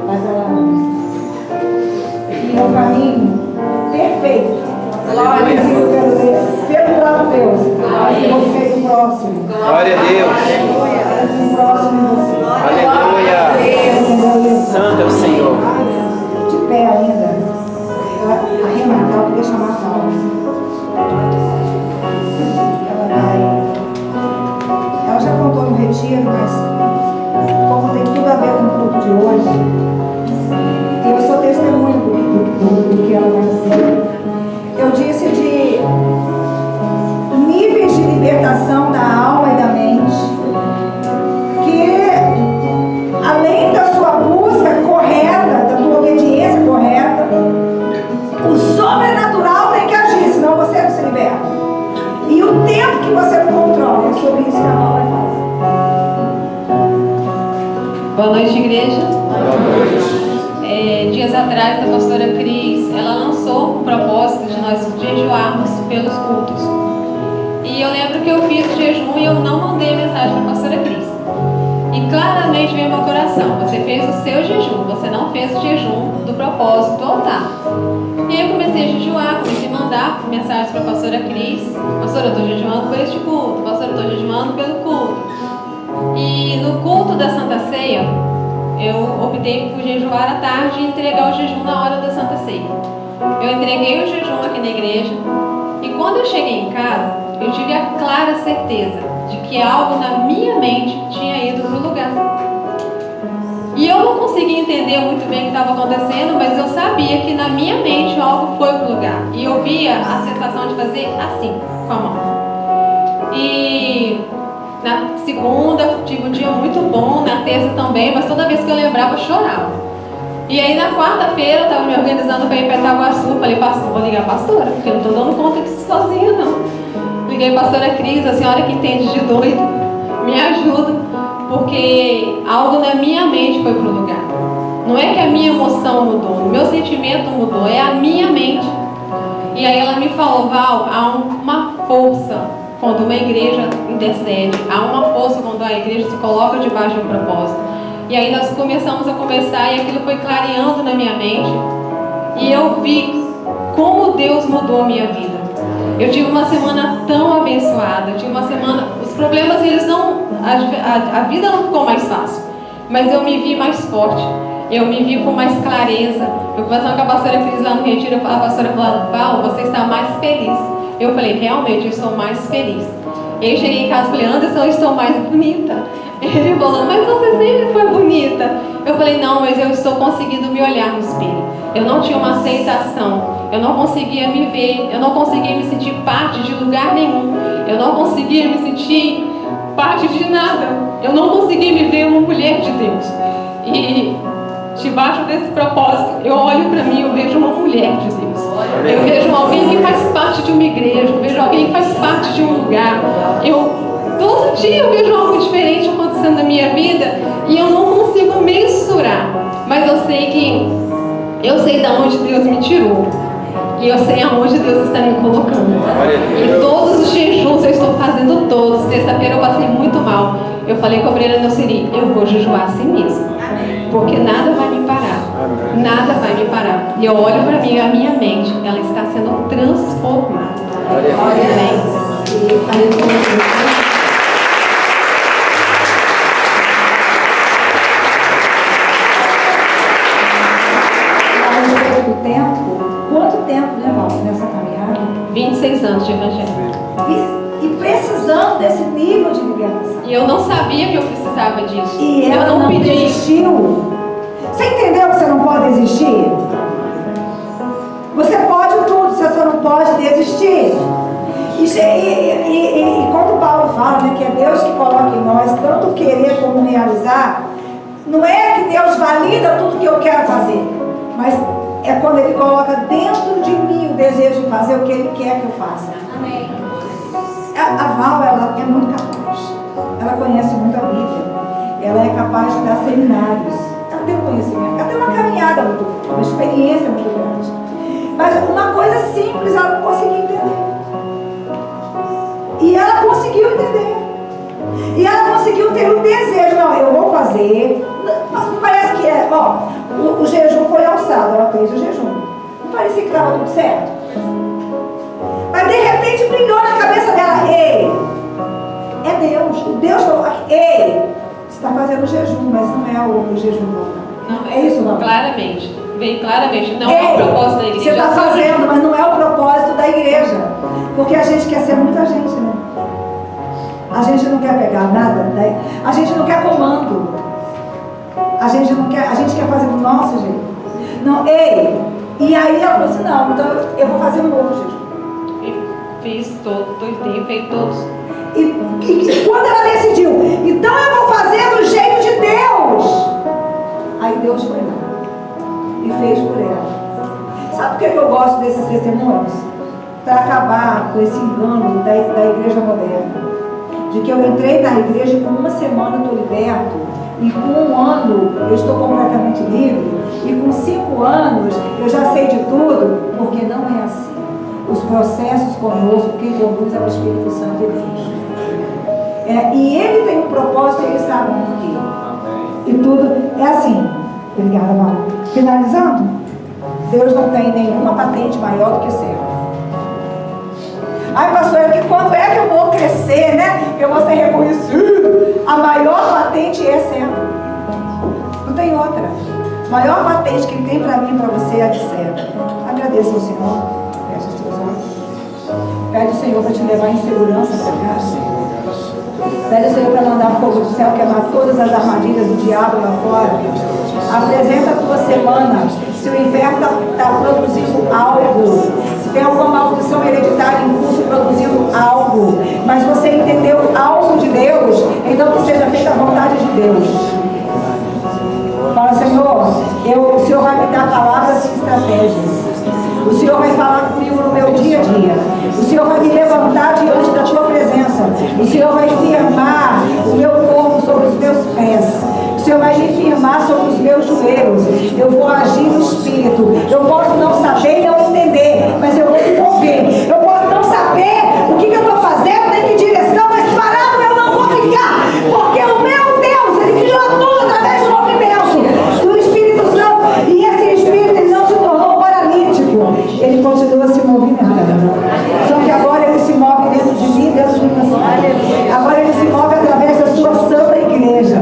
Vai pra lá. E é um caminho perfeito. Glória. Mas eu quero ver pelo próprio Deus. Você do próximo. Glória a Deus. Do próximo em você. Aleluia. Santo é o Senhor. De pé ainda. Arrematar, eu queria chamar a Paula. Ela já contou no retiro, mas como tem tudo a ver com o culto de hoje, eu sou testemunha do que ela vai dizer. Eu disse de níveis de libertação da alma e da mente, que além da sua busca correta, da tua obediência correta, o sobrenatural tem que agir, senão você não se liberta. E o tempo que você não controla, é sobre isso que a Paula vai falar. Boa noite, igreja. Dias atrás, a pastora Cris, ela lançou o propósito de nós jejuarmos pelos cultos. E eu lembro que eu fiz o jejum e eu não mandei a mensagem para a pastora Cris. E claramente veio ao meu coração: você fez o seu jejum, você não fez o jejum do propósito do altar. E aí eu comecei a jejuar, comecei a mandar mensagens para a pastora Cris: pastora, eu estou jejuando por este culto, pastora, eu estou jejuando pelo culto. E no culto da Santa Ceia, eu optei por jejuar à tarde e entregar o jejum na hora da Santa Ceia. Eu entreguei o jejum aqui na igreja e quando eu cheguei em casa, eu tive a clara certeza de que algo na minha mente tinha ido para o lugar. E eu não conseguia entender muito bem o que estava acontecendo, mas eu sabia que na minha mente algo foi para o lugar. E eu via a sensação de fazer assim, com a mão. E na segunda tive um dia muito bom, na terça também, mas toda vez que eu lembrava eu chorava. E aí na quarta-feira eu estava me organizando para ir para Itaguaçu, falei: pastor, vou ligar a pastora, porque eu não estou dando conta disso sozinha não. Liguei a pastora Cris, a senhora que entende de doido, me ajuda, porque algo na minha mente foi para o lugar. Não é que a minha emoção mudou, o meu sentimento mudou, é a minha mente. E aí ela me falou: Val, há uma força quando uma igreja intercede, há uma força quando a igreja se coloca debaixo de um propósito. E aí nós começamos a conversar e aquilo foi clareando na minha mente. E eu vi como Deus mudou a minha vida. Eu tive uma semana tão abençoada, eu tive uma semana, os problemas eles não, a vida não ficou mais fácil, mas eu me vi mais forte, eu me vi com mais clareza. Eu conversando com a pastora Cris lá no retiro, a pastora falou: Val, você está mais feliz. Eu falei: realmente, eu estou mais feliz. E aí eu cheguei em casa e falei: Anderson, eu estou mais bonita. Ele falou: mas você sempre foi bonita. Eu falei: não, mas eu estou conseguindo me olhar no espelho. Eu não tinha uma aceitação, eu não conseguia me ver, eu não conseguia me sentir parte de lugar nenhum, eu não conseguia me sentir parte de nada, eu não conseguia me ver uma mulher de Deus. E debaixo desse propósito, eu olho para mim, eu vejo uma mulher de Deus. Eu vejo alguém que faz parte de uma igreja, eu vejo alguém que faz parte de um lugar. Todo dia eu vejo algo diferente acontecendo na minha vida e eu não consigo mensurar. Mas eu sei de onde Deus me tirou. E eu sei aonde Deus está me colocando. E todos os jejuns eu estou fazendo todos. Terça-feira eu passei muito mal. Eu falei com a obreira no Siri: eu vou jejuar assim mesmo. Porque nada vai me parar. Nada vai me parar. E eu olho para mim, a minha mente, ela está sendo transformada. Amém. Do tempo, quanto tempo, né, Val, nessa caminhada? 26 anos de evangelho. E precisando desse nível de libertação. E eu não sabia que eu precisava disso. E eu ela não pedi. desistiu. Você entendeu que você não pode desistir? Você pode tudo, você só não pode desistir. E quando Paulo fala, né, que é Deus que coloca em nós tanto querer como realizar, não é que Deus valida tudo que eu quero fazer, mas é quando Ele coloca dentro de mim o desejo de fazer o que Ele quer que eu faça. Amém. A Val, ela é muito capaz. Ela conhece muito a Bíblia. Ela é capaz de dar seminários. Ela tem um conhecimento. Ela tem uma caminhada muito grande, uma experiência muito grande. Mas uma coisa simples ela não conseguia entender. entender. E ela conseguiu ter um desejo. Não, eu vou fazer. Parece que é, ó, o jejum foi alçado, ela fez o jejum. Não parecia que estava tudo certo. Mas de repente brilhou na cabeça dela. Ei, é Deus. O Deus falou, ei, você está fazendo jejum, mas não é o jejum não. Não, É isso, não? Claramente. Veio claramente. Não Ei, é o propósito da igreja. você está fazendo, mas não é o propósito da igreja. Porque a gente quer ser muita gente, né? A gente não quer pegar nada, né? A gente não quer comando. A gente quer fazer do nosso jeito. Não, ei! E aí ela falou assim, não, então eu vou fazer um novo jejum. Fiz todo, tenho feito todos. E quando ela decidiu, então eu vou fazer do jeito de Deus. Aí Deus foi lá e fez por ela. Sabe por que eu gosto desses testemunhos? Para acabar com esse engano da igreja moderna. De que eu entrei na igreja e com uma semana eu estou liberto, e com um ano eu estou completamente livre, e com 5 anos eu já sei de tudo, porque não é assim. Os processos conosco, quem conduz é o Espírito Santo de Deus. E ele tem um propósito e ele sabe o porquê. E tudo é assim. Obrigada, Val. Finalizando, Deus não tem nenhuma patente maior do que o céu. Ai, pastor, quando é que eu vou crescer, né? Eu vou ser reconhecido. A maior patente é servo. Não tem outra. A maior patente que ele tem para mim e para você é a de servo. Agradeça ao Senhor. Feche os seus olhos. Pede ao Senhor para te levar em segurança para casa. Pede ao Senhor para mandar fogo do céu, queimar todas as armadilhas do diabo lá fora. Apresenta a tua semana. Se o inferno está produzindo algo, se tem alguma maldição hereditária em curso produzindo algo, mas você entendeu algo de Deus, então que seja feita a vontade de Deus. Fala, Senhor, o Senhor vai me dar palavras e estratégias. O Senhor vai falar comigo no meu dia a dia. O Senhor vai me levantar diante da tua presença. O Senhor vai firmar o meu corpo sobre os meus pés. O Senhor vai me firmar sobre os meus joelhos. Eu vou agir no Espírito. Eu posso não saber e não entender, mas eu vou me mover. Eu posso não saber o que eu estou fazendo, em que direção, mas parado eu não vou ficar. Porque o meu Deus, Ele criou tudo através do movimento do Espírito Santo. E esse Espírito, ele não se tornou paralítico. Ele continua se movimentando. Só que agora ele se move dentro de mim, dentro de você. Agora ele se move através da sua santa igreja.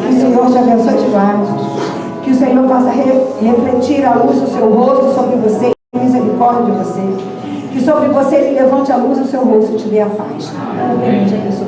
Que o Senhor te abençoe demais. Que o Senhor faça refletir a luz do seu rosto sobre você e misericórdia de você. Que sobre você ele levante a luz do seu rosto e te dê a paz. Amém. Te abençoe.